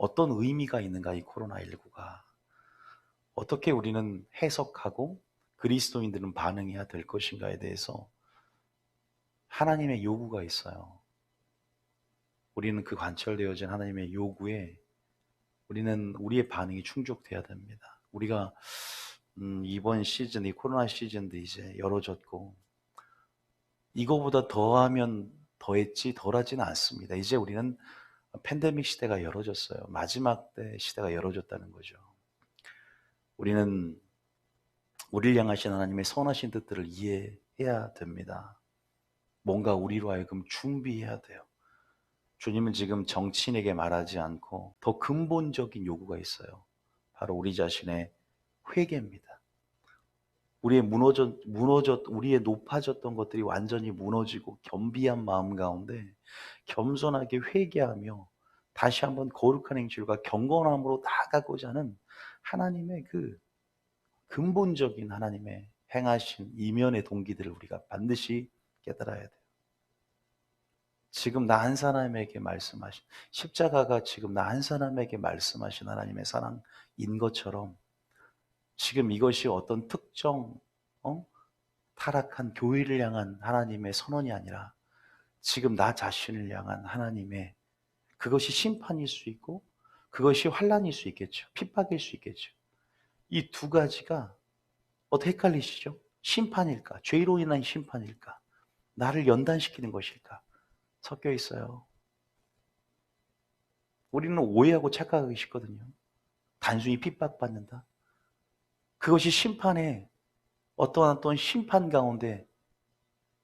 어떤 의미가 있는가, 이 코로나19가. 어떻게 우리는 해석하고 그리스도인들은 반응해야 될 것인가에 대해서 하나님의 요구가 있어요. 우리는 그 관철되어진 하나님의 요구에 우리는 우리의 반응이 충족돼야 됩니다. 우리가 이번 시즌, 이 코로나 시즌도 이제 열어졌고 이거보다 더하면 더했지 덜하지는 않습니다. 이제 우리는 팬데믹 시대가 열어졌어요. 마지막 때 시대가 열어졌다는 거죠. 우리는 우리를 향하신 하나님의 선하신 뜻들을 이해해야 됩니다. 뭔가 우리로 하여금 준비해야 돼요. 주님은 지금 정치인에게 말하지 않고 더 근본적인 요구가 있어요. 바로 우리 자신의 회개입니다. 우리의 높아졌던 것들이 완전히 무너지고 겸비한 마음 가운데 겸손하게 회개하며 다시 한번 거룩한 행실과 경건함으로 나아가고자 하는 하나님의 그 근본적인 하나님의 행하신 이면의 동기들을 우리가 반드시 깨달아야 돼요. 지금 나 한 사람에게 말씀하신 십자가가 지금 나 한 사람에게 말씀하신 하나님의 사랑인 것처럼 지금 이것이 어떤 특정 타락한 교회를 향한 하나님의 선언이 아니라 지금 나 자신을 향한 하나님의 그것이 심판일 수 있고 그것이 환난일 수 있겠죠. 핍박일 수 있겠죠. 이 두 가지가 어떻게 헷갈리시죠? 심판일까? 죄로 인한 심판일까? 나를 연단시키는 것일까? 섞여 있어요. 우리는 오해하고 착각하기 쉽거든요. 단순히 핍박받는다. 그것이 심판의 어떤 심판 가운데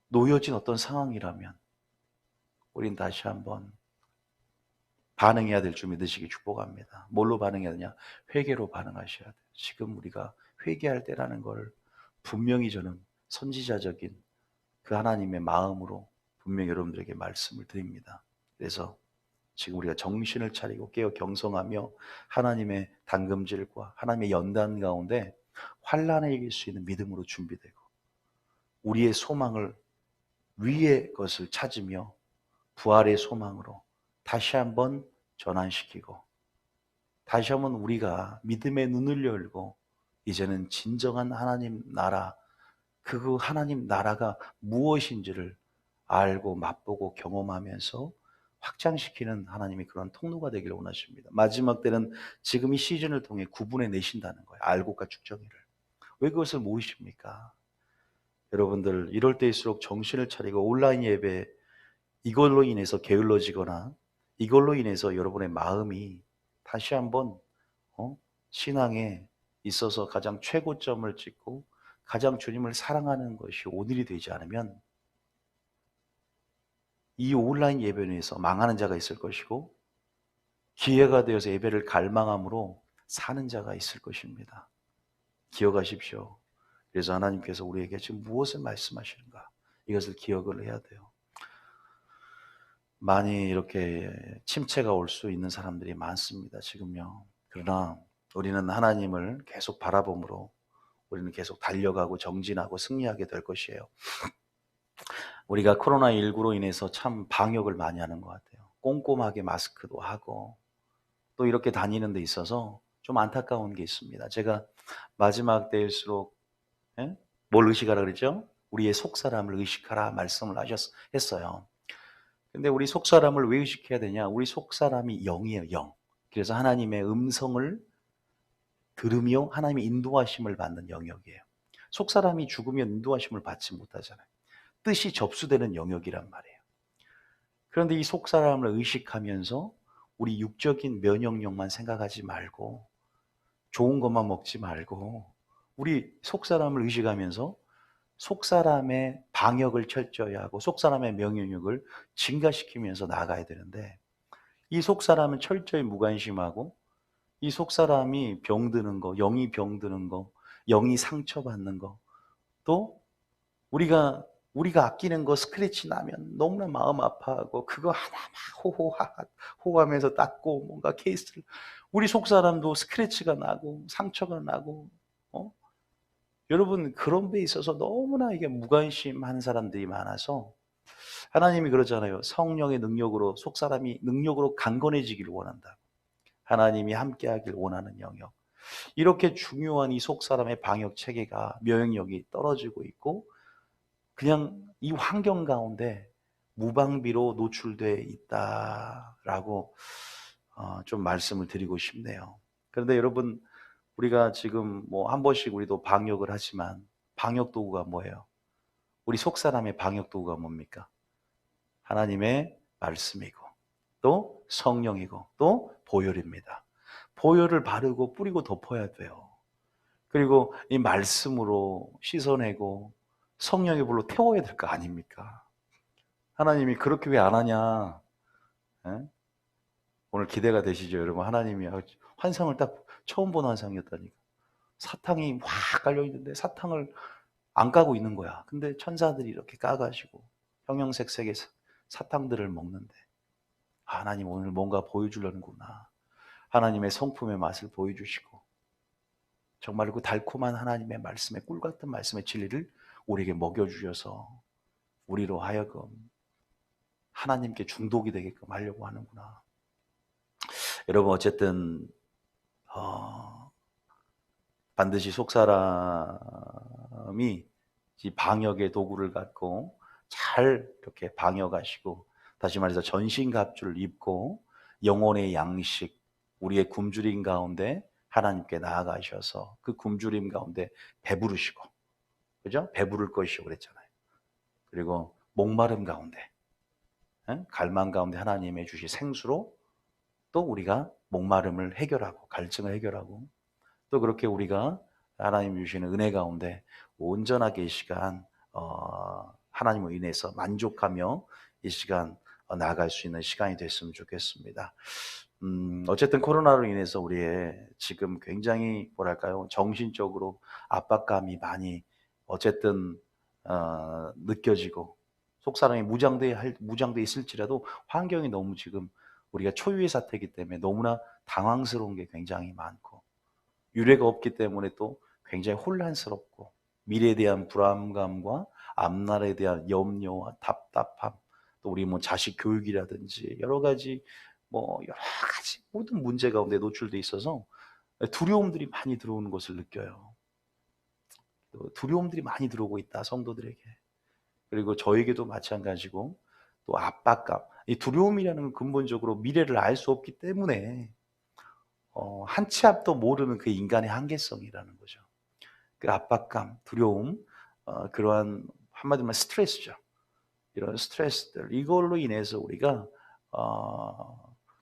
놓여진 어떤 상황이라면 우린 다시 한번 반응해야 될 줄 믿으시기 축복합니다. 뭘로 반응해야 되냐? 회개로 반응하셔야 돼요. 지금 우리가 회개할 때라는 걸 분명히 저는 선지자적인 그 하나님의 마음으로 분명히 여러분들에게 말씀을 드립니다. 그래서 지금 우리가 정신을 차리고 깨어 경성하며 하나님의 당금질과 하나님의 연단 가운데 환난에 이길 수 있는 믿음으로 준비되고 우리의 소망을 위의 것을 찾으며 부활의 소망으로 다시 한번 전환시키고 다시 한번 우리가 믿음의 눈을 열고 이제는 진정한 하나님 나라 그 하나님 나라가 무엇인지를 알고 맛보고 경험하면서 확장시키는 하나님의 그런 통로가 되기를 원하십니다. 마지막 때는 지금 이 시즌을 통해 구분해 내신다는 거예요. 알곡과 죽정이를. 왜 그것을 모르십니까? 여러분들 이럴 때일수록 정신을 차리고 온라인 예배 이걸로 인해서 게을러지거나 이걸로 인해서 여러분의 마음이 다시 한번 신앙에 있어서 가장 최고점을 찍고 가장 주님을 사랑하는 것이 오늘이 되지 않으면 이 온라인 예배에서 망하는 자가 있을 것이고 기회가 되어서 예배를 갈망함으로 사는 자가 있을 것입니다. 기억하십시오. 그래서 하나님께서 우리에게 지금 무엇을 말씀하시는가 이것을 기억을 해야 돼요. 많이 이렇게 침체가 올 수 있는 사람들이 많습니다. 지금요. 그러나 우리는 하나님을 계속 바라봄으로 우리는 계속 달려가고 정진하고 승리하게 될 것이에요. 우리가 코로나19로 인해서 참 방역을 많이 하는 것 같아요. 꼼꼼하게 마스크도 하고 또 이렇게 다니는 데 있어서 좀 안타까운 게 있습니다. 제가 마지막 때일수록 뭘 의식하라 그랬죠? 우리의 속사람을 의식하라 말씀을 했어요. 근데 우리 속사람을 왜 의식해야 되냐? 우리 속사람이 영이에요, 영. 그래서 하나님의 음성을 들으며 하나님의 인도하심을 받는 영역이에요. 속사람이 죽으면 인도하심을 받지 못하잖아요. 뜻이 접수되는 영역이란 말이에요. 그런데 이 속사람을 의식하면서 우리 육적인 면역력만 생각하지 말고 좋은 것만 먹지 말고 우리 속사람을 의식하면서 속사람의 방역을 철저히 하고 속사람의 명령력을 증가시키면서 나아가야 되는데 이 속사람은 철저히 무관심하고 이 속사람이 병드는 거, 영이 병드는 거, 영이 상처받는 거, 또 우리가 아끼는 거 스크래치 나면 너무나 마음 아파하고 그거 하나 막 호호하면서 닦고 뭔가 케이스를 우리 속사람도 스크래치가 나고 상처가 나고 여러분 그런 데 있어서 너무나 이게 무관심한 사람들이 많아서 하나님이 그러잖아요. 성령의 능력으로 속사람이 능력으로 강건해지기를 원한다. 하나님이 함께하길 원하는 영역. 이렇게 중요한 이 속사람의 방역 체계가 면역력이 떨어지고 있고 그냥 이 환경 가운데 무방비로 노출돼 있다라고 좀 말씀을 드리고 싶네요. 그런데 여러분, 우리가 지금 뭐 한 번씩 우리도 방역을 하지만 방역 도구가 뭐예요? 우리 속사람의 방역 도구가 뭡니까? 하나님의 말씀이고 또 성령이고 또 보혈입니다. 보혈을 바르고 뿌리고 덮어야 돼요. 그리고 이 말씀으로 씻어내고 성령의 불로 태워야 될 거 아닙니까? 하나님이 그렇게 왜 안 하냐? 예? 오늘 기대가 되시죠, 여러분? 하나님이 환상을 딱 처음 본 환상이었다니까. 사탕이 확 깔려 있는데 사탕을 안 까고 있는 거야. 근데 천사들이 이렇게 까가지고 형형색색의 사탕들을 먹는데 하나님 오늘 뭔가 보여주려는구나. 하나님의 성품의 맛을 보여주시고 정말 그 달콤한 하나님의 말씀의 꿀 같은 말씀의 진리를 우리에게 먹여주셔서 우리로 하여금 하나님께 중독이 되게끔 하려고 하는구나. 여러분 어쨌든 반드시 속사람이 이 방역의 도구를 갖고 잘 이렇게 방역하시고 다시 말해서 전신갑주를 입고 영혼의 양식 우리의 굶주림 가운데 하나님께 나아가셔서 그 굶주림 가운데 배부르시고 그죠? 배부를 것이고 그랬잖아요. 그리고 목마름 가운데 갈망 가운데 하나님의 주신 생수로 또 우리가 목마름을 해결하고 갈증을 해결하고 또 그렇게 우리가 하나님 주시는 은혜 가운데 온전하게 이 시간 하나님을 인해서 만족하며 이 시간 나아갈 수 있는 시간이 됐으면 좋겠습니다. 어쨌든 코로나로 인해서 우리의 지금 굉장히 뭐랄까요 정신적으로 압박감이 많이 어쨌든 느껴지고 속사람이 무장돼 있을지라도 환경이 너무 지금 우리가 초유의 사태이기 때문에 너무나 당황스러운 게 굉장히 많고 유례가 없기 때문에 또 굉장히 혼란스럽고 미래에 대한 불안감과 앞날에 대한 염려와 답답함 또 우리 뭐 자식 교육이라든지 여러 가지 모든 문제 가운데 노출돼 있어서 두려움들이 많이 들어오는 것을 느껴요. 또 두려움들이 많이 들어오고 있다 성도들에게. 그리고 저에게도 마찬가지고 또 압박감. 이 두려움이라는 건 근본적으로 미래를 알 수 없기 때문에 한 치 앞도 모르는 그 인간의 한계성이라는 거죠. 그 압박감, 두려움, 그러한 한마디로 말하면 스트레스죠. 이런 스트레스들 이걸로 인해서 우리가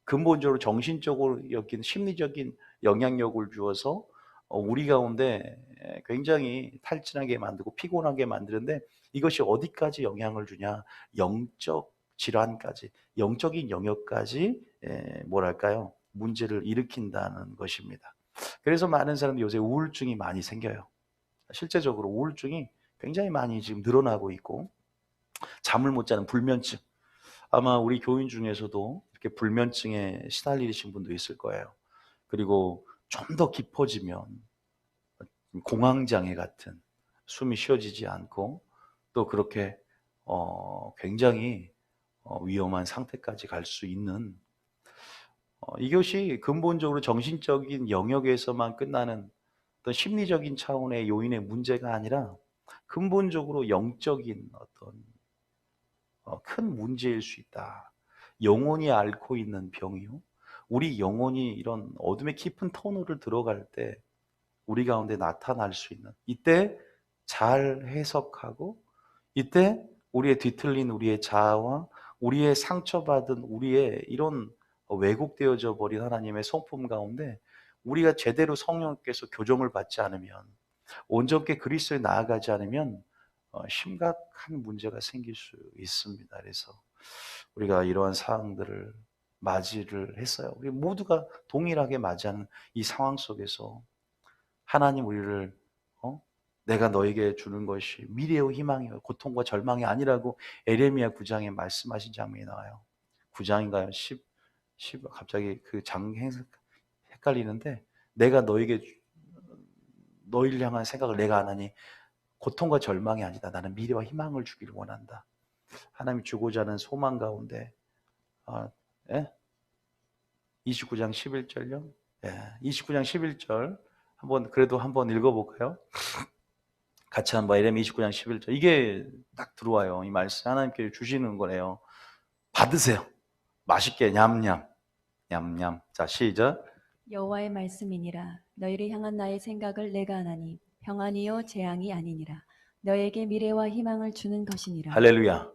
근본적으로 정신적으로 여긴 심리적인 영향력을 주어서 우리 가운데 굉장히 탈진하게 만들고 피곤하게 만드는데 이것이 어디까지 영향을 주냐? 영적 질환까지, 영적인 영역까지 뭐랄까요? 문제를 일으킨다는 것입니다. 그래서 많은 사람들이 요새 우울증이 많이 생겨요. 실제적으로 우울증이 굉장히 많이 지금 늘어나고 있고 잠을 못 자는 불면증. 아마 우리 교인 중에서도 이렇게 불면증에 시달리신 분도 있을 거예요. 그리고 좀 더 깊어지면 공황장애 같은 숨이 쉬어지지 않고 또 그렇게 굉장히 위험한 상태까지 갈 수 있는 이것이 근본적으로 정신적인 영역에서만 끝나는 어떤 심리적인 차원의 요인의 문제가 아니라 근본적으로 영적인 어떤 큰 문제일 수 있다. 영혼이 앓고 있는 병이요. 우리 영혼이 이런 어둠의 깊은 터널을 들어갈 때 우리 가운데 나타날 수 있는 이때 잘 해석하고 이때 우리의 뒤틀린 우리의 자아와 우리의 상처받은 우리의 이런 왜곡되어져 버린 하나님의 성품 가운데 우리가 제대로 성령께서 교정을 받지 않으면 온전케 그리스도에 나아가지 않으면 심각한 문제가 생길 수 있습니다. 그래서 우리가 이러한 상황들을 맞이를 했어요. 우리 모두가 동일하게 맞이하는 이 상황 속에서 하나님 우리를 내가 너에게 주는 것이 미래의 희망이요 고통과 절망이 아니라고 에레미야 9장에 말씀하신 장면이 나와요. 9장인가요? 10 갑자기 그 장 헷갈리는데 내가 너희를 향한 생각을 내가 안 하니 고통과 절망이 아니다. 나는 미래와 희망을 주기를 원한다. 하나님이 주고자 하는 소망 가운데 예? 29장 11절요? 예, 29장 11절 그래도 한번 읽어볼까요? 같이 한번 예레미야 29장 11절. 이게 딱 들어와요. 이 말씀 하나님께 주시는 거래요. 받으세요. 맛있게 냠냠 냠냠. 자, 시작. 여호와의 말씀이니라. 너희를 향한 나의 생각을 내가 아나니 평안이요 재앙이 아니니라. 너에게 미래와 희망을 주는 것이니라. 할렐루야.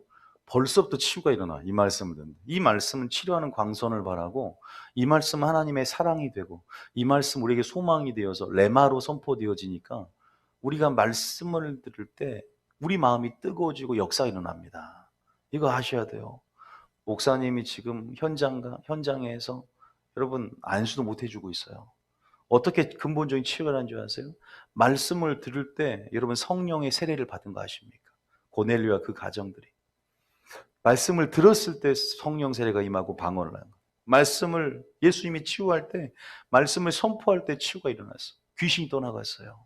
벌써부터 치유가 일어나. 이 말씀을 듣는데, 이 말씀은 치료하는 광선을 바라고, 이 말씀은 하나님의 사랑이 되고, 이 말씀 우리에게 소망이 되어서 레마로 선포되어지니까 우리가 말씀을 들을 때 우리 마음이 뜨거워지고 역사가 일어납니다. 이거 아셔야 돼요. 목사님이 지금 현장에서 여러분 안수도 못 해주고 있어요. 어떻게 근본적인 치유가 나는 줄 아세요? 말씀을 들을 때 여러분 성령의 세례를 받은 거 아십니까? 고넬료와 그 가정들이 말씀을 들었을 때 성령 세례가 임하고 방언을 하는 거예요. 말씀을 예수님이 치유할 때, 말씀을 선포할 때 치유가 일어났어요. 귀신이 떠나갔어요.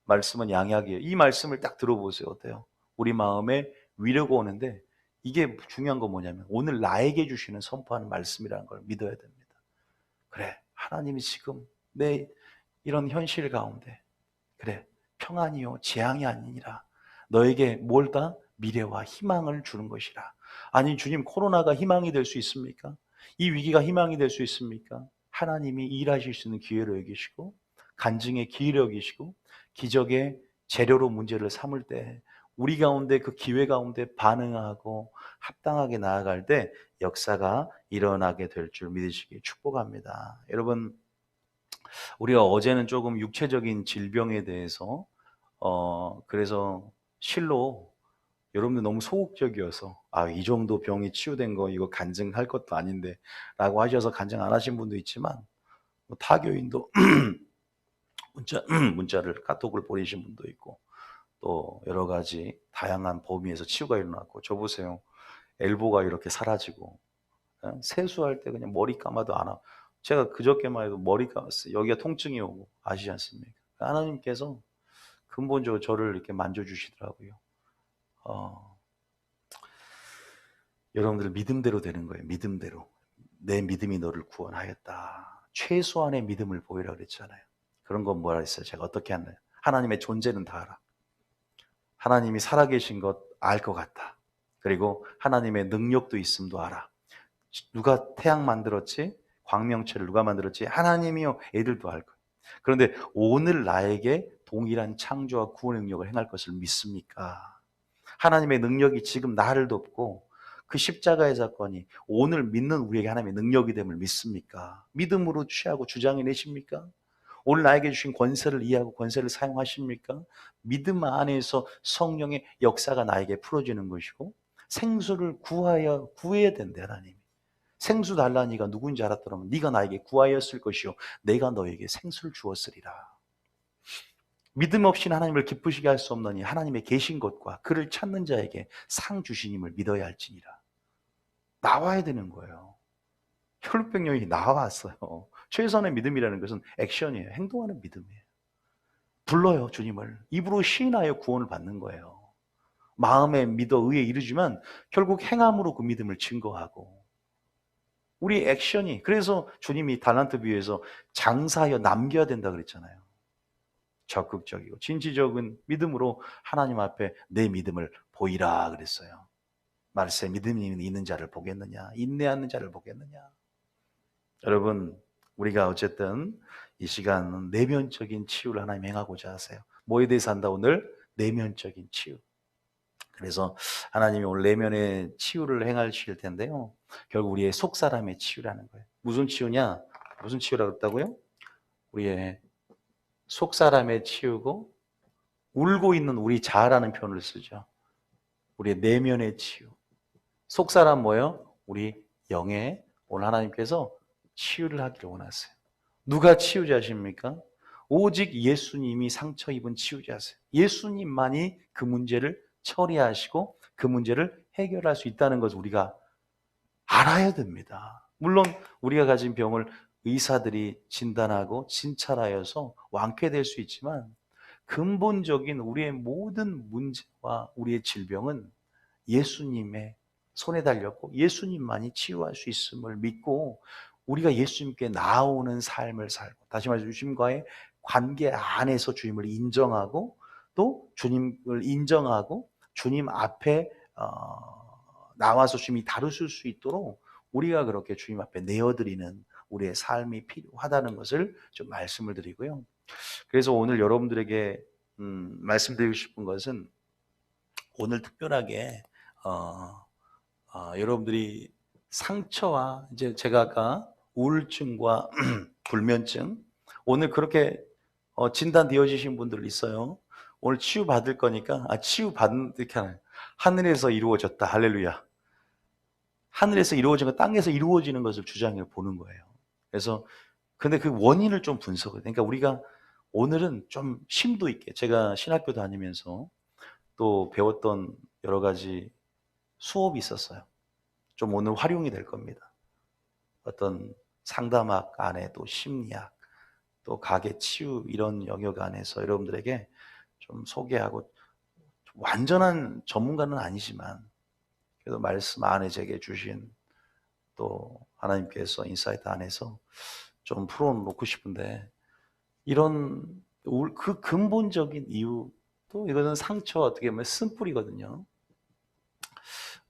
말씀은 양약이에요. 이 말씀을 딱 들어보세요. 어때요? 우리 마음에 위로가 오는데, 이게 중요한 건 뭐냐면 오늘 나에게 주시는 선포하는 말씀이라는 걸 믿어야 됩니다. 그래, 하나님이 지금 내 이런 현실 가운데, 그래, 평안이요 재앙이 아니니라. 너에게 뭘 다? 미래와 희망을 주는 것이라. 아니, 주님, 코로나가 희망이 될 수 있습니까? 이 위기가 희망이 될 수 있습니까? 하나님이 일하실 수 있는 기회로 여기시고, 간증의 기회로 여기시고, 기적의 재료로 문제를 삼을 때 우리 가운데 그 기회 가운데 반응하고 합당하게 나아갈 때 역사가 일어나게 될 줄 믿으시기 축복합니다. 여러분, 우리가 어제는 조금 육체적인 질병에 대해서 그래서 실로 여러분들 너무 소극적이어서 이 정도 병이 치유된 거 이거 간증할 것도 아닌데 라고 하셔서 간증 안 하신 분도 있지만 타교인도 문자를 카톡을 보내신 분도 있고 또 여러 가지 다양한 범위에서 치유가 일어났고 저 보세요. 엘보가 이렇게 사라지고 세수할 때 그냥 머리 감아도 안 와. 제가 그저께만 해도 머리 감았어요. 여기가 통증이 오고 아시지 않습니까? 하나님께서 근본적으로 저를 이렇게 만져주시더라고요. 여러분들 믿음대로 되는 거예요. 믿음대로. 내 믿음이 너를 구원하였다. 최소한의 믿음을 보이라 그랬잖아요. 그런 건 뭐라 했어요? 제가 어떻게 하나요? 하나님의 존재는 다 알아. 하나님이 살아계신 것 알 것 같다. 그리고 하나님의 능력도 있음도 알아. 누가 태양 만들었지? 광명체를 누가 만들었지? 하나님이요. 애들도 알 거예요. 그런데 오늘 나에게 동일한 창조와 구원의 능력을 행할 것을 믿습니까? 하나님의 능력이 지금 나를 돕고 그 십자가의 사건이 오늘 믿는 우리에게 하나님의 능력이 됨을 믿습니까? 믿음으로 취하고 주장해 내십니까? 오늘 나에게 주신 권세를 이해하고 권세를 사용하십니까? 믿음 안에서 성령의 역사가 나에게 풀어지는 것이고 생수를 구해야 된대 하나님이. 생수 달라니가 누군지 알았더라면 네가 나에게 구하였을 것이요 내가 너에게 생수를 주었으리라. 믿음 없이는 하나님을 기쁘시게 할 수 없느니 하나님의 계신 것과 그를 찾는 자에게 상 주시님을 믿어야 할지니라. 나와야 되는 거예요. 혈육병령이 나왔어요. 최선의 믿음이라는 것은 액션이에요. 행동하는 믿음이에요. 불러요, 주님을. 입으로 시인하여 구원을 받는 거예요. 마음에 믿어 의에 이르지만 결국 행함으로 그 믿음을 증거하고 우리 액션이, 그래서 주님이 달란트 비유에서 장사하여 남겨야 된다 그랬잖아요. 적극적이고 진취적인 믿음으로 하나님 앞에 내 믿음을 보이라 그랬어요. 말세 믿음이 있는 자를 보겠느냐, 인내하는 자를 보겠느냐. 여러분, 우리가 어쨌든 이 시간은 내면적인 치유를 하나님 행하고자 하세요. 뭐에 대해서 한다 오늘? 내면적인 치유. 그래서 하나님이 오늘 내면의 치유를 행하실 텐데요. 결국 우리의 속사람의 치유라는 거예요. 무슨 치유냐? 무슨 치유라고 했다고요? 우리의 속사람의 치유고 울고 있는 우리 자아라는 표현을 쓰죠. 우리의 내면의 치유. 속사람 뭐예요? 우리 영의 오늘 하나님께서 치유를 하기를 원하세요. 누가 치유자십니까? 오직 예수님이 상처 입은 치유자세요. 예수님만이 그 문제를 처리하시고 그 문제를 해결할 수 있다는 것을 우리가 알아야 됩니다. 물론 우리가 가진 병을 의사들이 진단하고 진찰하여서 완쾌될 수 있지만 근본적인 우리의 모든 문제와 우리의 질병은 예수님의 손에 달렸고 예수님만이 치유할 수 있음을 믿고 우리가 예수님께 나아오는 삶을 살고, 다시 말해서 주님과의 관계 안에서 주님을 인정하고, 또 주님을 인정하고 주님 앞에 나와서 주님이 다루실 수 있도록 우리가 그렇게 주님 앞에 내어드리는 우리의 삶이 필요하다는 것을 좀 말씀을 드리고요. 그래서 오늘 여러분들에게 말씀드리고 싶은 것은, 오늘 특별하게 여러분들이 상처와, 이제 제가 아까 우울증과 불면증, 오늘 그렇게 진단되어지신 분들 있어요. 오늘 치유 받을 거니까, 치유 받는, 이렇게 하나요? 하늘에서 이루어졌다, 할렐루야. 하늘에서 이루어진 거 땅에서 이루어지는 것을 주장을 보는 거예요. 그래서 근데 그 원인을 좀 분석을, 그러니까 우리가 오늘은 좀 심도 있게, 제가 신학교 다니면서 또 배웠던 여러 가지 수업이 있었어요. 좀 오늘 활용이 될 겁니다. 어떤 상담학 안에 또 심리학, 또 가계 치유, 이런 영역 안에서 여러분들에게 좀 소개하고, 완전한 전문가는 아니지만 그래도 말씀 안에 제게 주신, 또 하나님께서 인사이트 안에서 좀 풀어놓고 싶은데, 이런 그 근본적인 이유, 또 이거는 상처, 어떻게 보면 쓴뿌리거든요.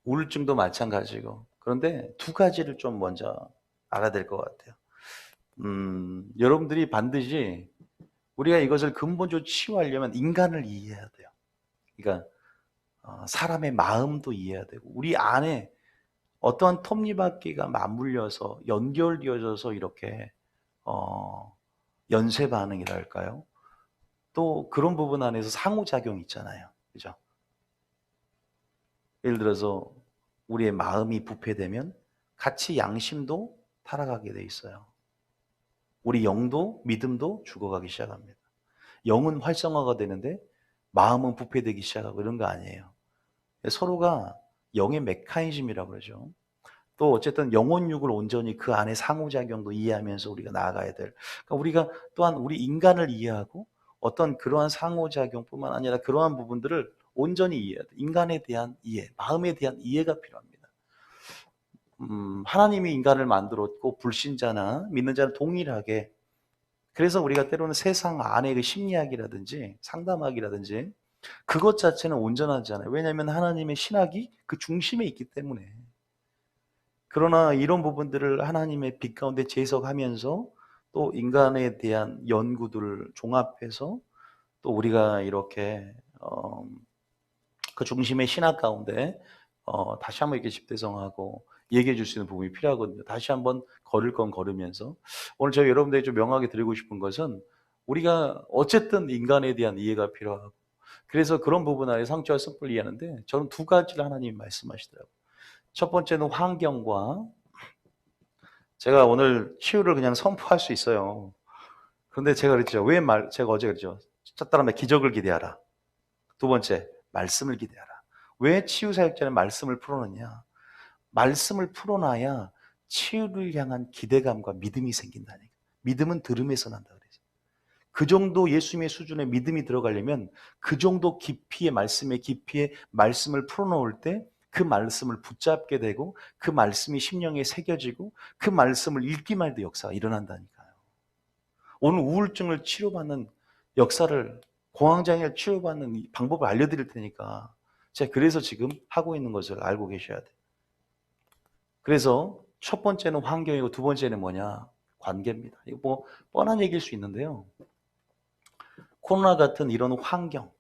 우울증도 마찬가지고. 그런데 두 가지를 좀 먼저 알아야 될 것 같아요. 여러분들이 반드시 우리가 이것을 근본적으로 치유하려면 인간을 이해해야 돼요. 그러니까 사람의 마음도 이해해야 되고, 우리 안에 어떠한 톱니바퀴가 맞물려서 연결되어져서 이렇게 연쇄 반응이랄까요? 또 그런 부분 안에서 상호작용이 있잖아요. 그죠? 예를 들어서 우리의 마음이 부패되면 같이 양심도 타락하게 돼 있어요. 우리 영도, 믿음도 죽어가기 시작합니다. 영은 활성화가 되는데 마음은 부패되기 시작하고, 이런 거 아니에요. 서로가 영의 메커니즘이라고 그러죠. 또 어쨌든 영혼육을 온전히 그 안에 상호작용도 이해하면서 우리가 나아가야 될, 그러니까 우리가 또한 우리 인간을 이해하고 어떤 그러한 상호작용뿐만 아니라 그러한 부분들을 온전히 이해해야 돼. 인간에 대한 이해, 마음에 대한 이해가 필요합니다. 하나님이 인간을 만들었고 불신자나 믿는 자는 동일하게, 그래서 우리가 때로는 세상 안의 그 심리학이라든지 상담학이라든지 그것 자체는 온전하지 않아요. 왜냐하면 하나님의 신학이 그 중심에 있기 때문에. 그러나 이런 부분들을 하나님의 빛 가운데 재해석하면서 또 인간에 대한 연구들을 종합해서 또 우리가 이렇게 그 중심의 신학 가운데 다시 한번 이렇게 집대성하고 얘기해 줄 수 있는 부분이 필요하거든요. 다시 한번 걸을 건 걸으면서, 오늘 저희 여러분들이 좀 명확히 드리고 싶은 것은, 우리가 어쨌든 인간에 대한 이해가 필요하고, 그래서 그런 부분 안에 상처와 습을 이해하는데, 저는 두 가지를 하나님이 말씀하시더라고요. 첫 번째는 환경과, 제가 오늘 치유를 그냥 선포할 수 있어요. 그런데 제가 그랬죠. 제가 어제 그랬죠. 첫 사람의 기적을 기대하라. 두 번째, 말씀을 기대하라. 왜 치유 사역자는 말씀을 풀어놓냐? 말씀을 풀어놔야 치유를 향한 기대감과 믿음이 생긴다니까. 믿음은 들음에서 난다 그래서. 그 정도 예수님의 수준의 믿음이 들어가려면 그 정도 깊이의 말씀의 깊이의 말씀을 풀어놓을 때 그 말씀을 붙잡게 되고, 그 말씀이 심령에 새겨지고, 그 말씀을 읽기만 해도 역사가 일어난다니까요. 오늘 우울증을 치료받는 역사를, 공황장애를 치료받는 방법을 알려드릴 테니까, 제가 그래서 지금 하고 있는 것을 알고 계셔야 돼요. 그래서 첫 번째는 환경이고 두 번째는 뭐냐? 관계입니다. 이거 뭐 뻔한 얘기일 수 있는데요. 코로나 같은 이런 환경,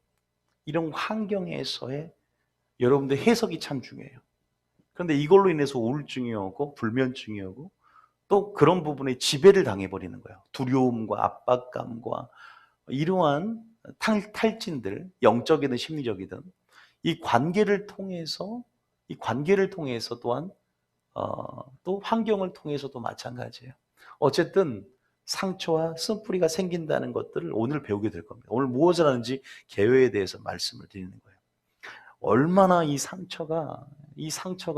이런 환경에서의 여러분들 해석이 참 중요해요. 그런데 이걸로 인해서 우울증이 오고 불면증이 오고, 또 그런 부분에 지배를 당해버리는 거예요. 두려움과 압박감과 이러한 탈진들, 영적이든 심리적이든, 이 관계를 통해서 또한 또 환경을 통해서도 마찬가지예요. 어쨌든 상처와 쓴뿌리가 생긴다는 것들을 오늘 배우게 될 겁니다. 오늘 무엇을 하는지 계획에 대해서 말씀을 드리는 거예요. 얼마나 이 상처가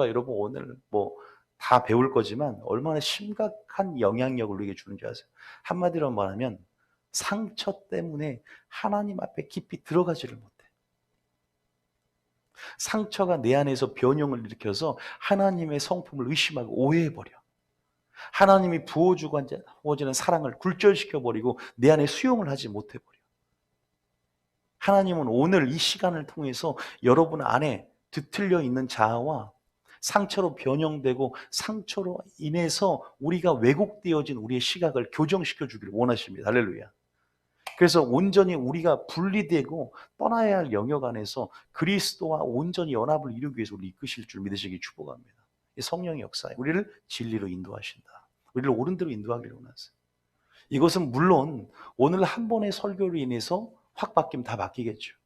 여러분 오늘 뭐 다 배울 거지만 얼마나 심각한 영향력을 우리에게 주는지 아세요? 한마디로 말하면 상처 때문에 하나님 앞에 깊이 들어가지를 못해. 상처가 내 안에서 변형을 일으켜서 하나님의 성품을 의심하고 오해해버려. 하나님이 부어주어지는 사랑을 굴절시켜버리고 내 안에 수용을 하지 못해버려. 하나님은 오늘 이 시간을 통해서 여러분 안에 뒤틀려 있는 자아와 상처로 변형되고 상처로 인해서 우리가 왜곡되어진 우리의 시각을 교정시켜 주기를 원하십니다. 할렐루야. 그래서 온전히 우리가 분리되고 떠나야 할 영역 안에서 그리스도와 온전히 연합을 이루기 위해서 우리 이끄실 줄 믿으시기 축복합니다. 이 성령의 역사에 우리를 진리로 인도하신다. 우리를 옳은 대로 인도하기를 원하세요. 이것은 물론 오늘 한 번의 설교로 인해서 확 바뀌면 다 바뀌겠죠.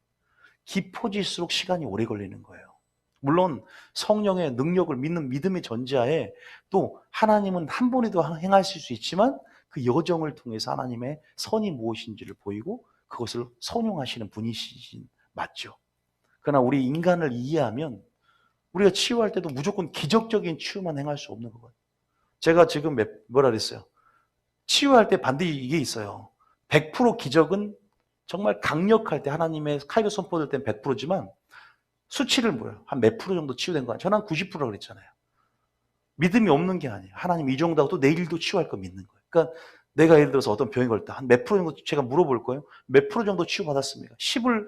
깊어질수록 시간이 오래 걸리는 거예요. 물론 성령의 능력을 믿는 믿음의 전제하에 또 하나님은 한 번에도 행하실 수 있지만 그 여정을 통해서 하나님의 선이 무엇인지를 보이고 그것을 선용하시는 분이시진 맞죠. 그러나 우리 인간을 이해하면 우리가 치유할 때도 무조건 기적적인 치유만 행할 수 없는 거거든요. 제가 지금 뭐라 그랬어요? 치유할 때 반드시 이게 있어요. 100% 기적은 정말 강력할 때 하나님의 칼교 선포될 때는 100%지만 수치를 뭐예요? 한 몇 프로 정도 치유된 거 아니에요? 저는 한 90%라고 그랬잖아요. 믿음이 없는 게 아니에요. 하나님 이 정도 하고 또 내일도 치유할 거 믿는 거예요. 그러니까 내가 예를 들어서 어떤 병이 걸렸다. 한 몇 프로 정도 제가 물어볼 거예요. 몇 프로 정도 치유받았습니까? 10을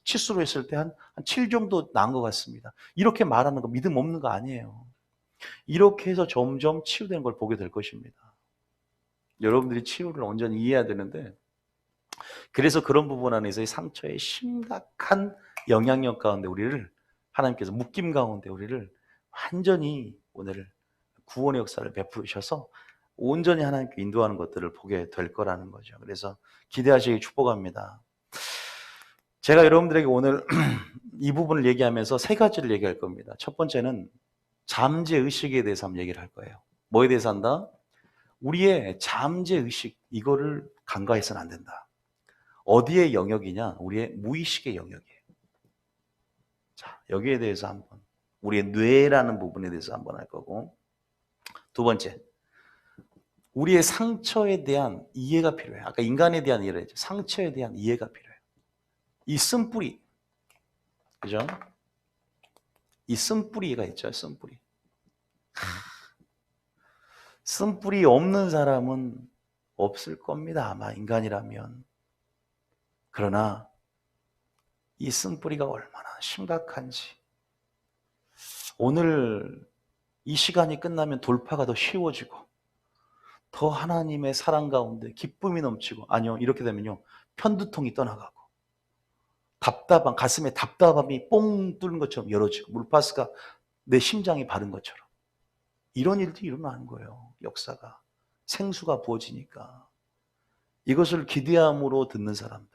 치수로 했을 때 한 7 정도 나은 것 같습니다. 이렇게 말하는 거 믿음 없는 거 아니에요. 이렇게 해서 점점 치유되는 걸 보게 될 것입니다. 여러분들이 치유를 온전히 이해해야 되는데 그래서 그런 부분 안에서의 상처의 심각한 영향력 가운데 우리를 하나님께서 묶임 가운데 우리를 완전히 오늘 구원의 역사를 베푸셔서 온전히 하나님께 인도하는 것들을 보게 될 거라는 거죠. 그래서 기대하시기 축복합니다. 제가 여러분들에게 오늘 이 부분을 얘기하면서 세 가지를 얘기할 겁니다. 첫 번째는 잠재의식에 대해서 한번 얘기를 할 거예요. 뭐에 대해서 한다? 우리의 잠재의식, 이거를 간과해서는 안 된다. 어디의 영역이냐? 우리의 무의식의 영역이에요. 자, 여기에 대해서 한번, 우리의 뇌라는 부분에 대해서 한번 할 거고, 두 번째, 우리의 상처에 대한 이해가 필요해요. 아까 인간에 대한 이해를 했죠. 상처에 대한 이해가 필요해요. 이 쓴뿌리, 그죠? 이 쓴뿌리가 있죠, 쓴뿌리. 쓴뿌리 없는 사람은 없을 겁니다, 아마 인간이라면. 그러나 이 쓴뿌리가 얼마나 심각한지 오늘 이 시간이 끝나면 돌파가 더 쉬워지고 더 하나님의 사랑 가운데 기쁨이 넘치고, 아니요, 이렇게 되면요 편두통이 떠나가고 가슴에 답답함이 뽕 뚫는 것처럼 열어지고 물파스가 내 심장에 바른 것처럼 이런 일들이 일어나는 거예요. 역사가 생수가 부어지니까 이것을 기대함으로 듣는 사람들,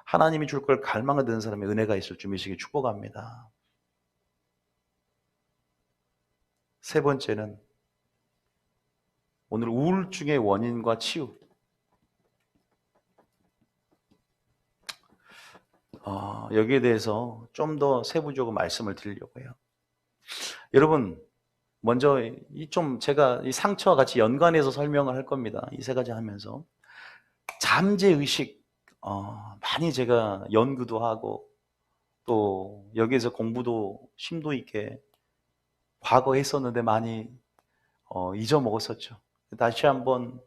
하나님이 줄 걸 갈망을 듣는 사람의 은혜가 있을 줄 믿으시기 축복합니다. 세 번째는 오늘 우울증의 원인과 치유. 여기에 대해서 좀 더 세부적으로 말씀을 드리려고 해요. 여러분, 먼저 제가 이 상처와 같이 연관해서 설명을 할 겁니다. 이 세 가지 하면서 잠재의식, 많이 제가 연구도 하고 또 여기에서 공부도 심도 있게 과거 했었는데 많이 잊어먹었었죠. 다시 한번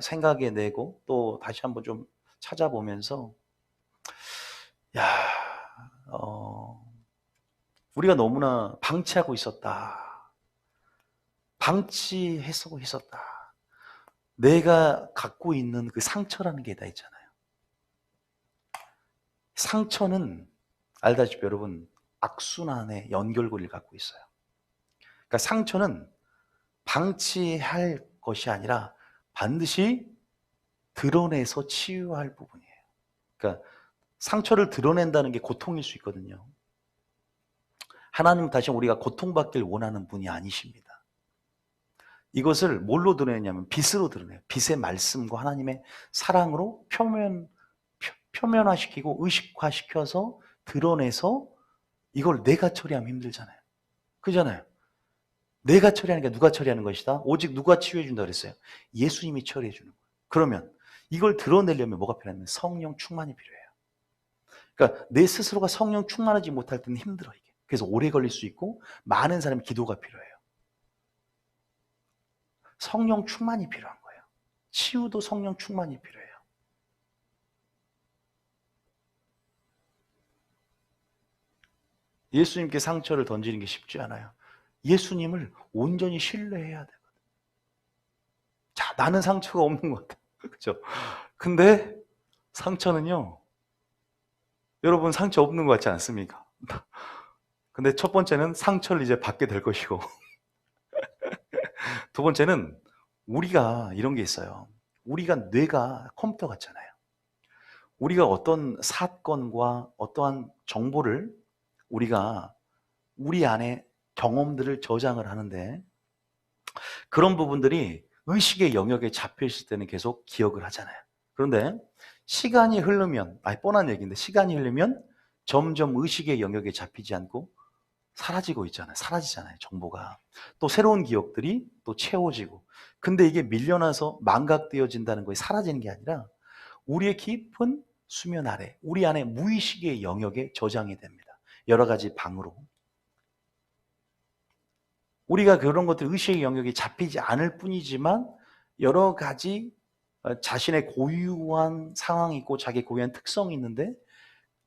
생각해내고 또 다시 한번 좀 찾아보면서 우리가 너무나 방치하고 있었다. 방치해서 있었다. 내가 갖고 있는 그 상처라는 게 다 있잖아요. 상처는 알다시피 여러분 악순환의 연결고리를 갖고 있어요. 그러니까 상처는 방치할 것이 아니라 반드시 드러내서 치유할 부분이에요. 그러니까 상처를 드러낸다는 게 고통일 수 있거든요. 하나님은 다시 우리가 고통받길 원하는 분이 아니십니다. 이것을 뭘로 드러내냐면 빛으로 드러내요. 빛의 말씀과 하나님의 사랑으로 표면화시키고 의식화시켜서 드러내서 이걸 내가 처리하면 힘들잖아요. 그잖아요. 내가 처리하는 게 누가 처리하는 것이다. 오직 누가 치유해 준다 그랬어요. 예수님이 처리해 주는 거예요. 그러면 이걸 드러내려면 뭐가 필요하냐면 성령 충만이 필요해요. 그러니까 내 스스로가 성령 충만하지 못할 때는 힘들어 이게. 그래서 오래 걸릴 수 있고 많은 사람의 기도가 필요해요. 성령 충만이 필요한 거예요. 치유도 성령 충만이 필요해요. 예수님께 상처를 던지는 게 쉽지 않아요. 예수님을 온전히 신뢰해야 되거든요. 자, 나는 상처가 없는 것 같아요. 그렇죠? 근데 상처는요, 여러분 상처 없는 것 같지 않습니까? 근데 첫 번째는 상처를 이제 받게 될 것이고, 두 번째는 우리가 이런 게 있어요. 우리가 뇌가 컴퓨터 같잖아요. 우리가 어떤 사건과 어떠한 정보를 우리가 우리 안에 경험들을 저장을 하는데, 그런 부분들이 의식의 영역에 잡혀 있을 때는 계속 기억을 하잖아요. 그런데 시간이 흐르면, 뻔한 얘기인데, 시간이 흐르면 점점 의식의 영역에 잡히지 않고 사라지고 있잖아요. 사라지잖아요, 정보가. 또 새로운 기억들이 또 채워지고. 근데 이게 밀려나서 망각되어진다는 거에 사라지는 게 아니라 우리의 깊은 수면 아래, 우리 안에 무의식의 영역에 저장이 됩니다. 여러 가지 방으로. 우리가 그런 것들 의식의 영역에 잡히지 않을 뿐이지만 여러 가지 자신의 고유한 상황이 있고 자기 고유한 특성이 있는데,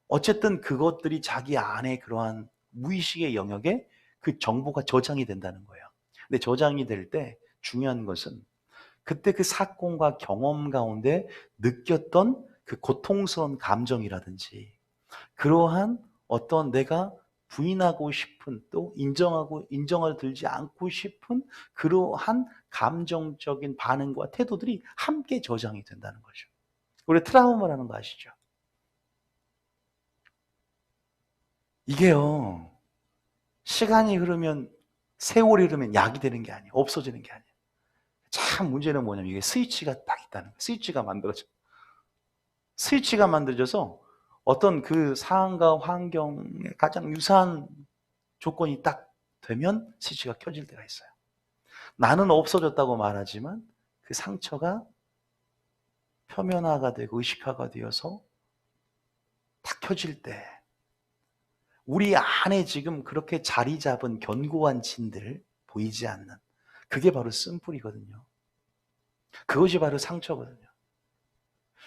어쨌든 그것들이 자기 안에 그러한 무의식의 영역에 그 정보가 저장이 된다는 거예요. 근데 저장이 될 때 중요한 것은 그때 그 사건과 경험 가운데 느꼈던 그 고통스러운 감정이라든지, 그러한 어떤 내가 부인하고 싶은, 또 인정을 들지 않고 싶은 그러한 감정적인 반응과 태도들이 함께 저장이 된다는 거죠. 우리 트라우마라는 거 아시죠? 이게요, 시간이 흐르면, 세월이 흐르면 약이 되는 게 아니에요. 없어지는 게 아니에요. 참 문제는 뭐냐면 이게 스위치가 딱 있다는 거예요. 스위치가 만들어져서 어떤 그 상황과 환경에 가장 유사한 조건이 딱 되면 스위치가 켜질 때가 있어요. 나는 없어졌다고 말하지만 그 상처가 표면화가 되고 의식화가 되어서 딱 켜질 때, 우리 안에 지금 그렇게 자리 잡은 견고한 진들, 보이지 않는, 그게 바로 쓴뿌리거든요. 그것이 바로 상처거든요.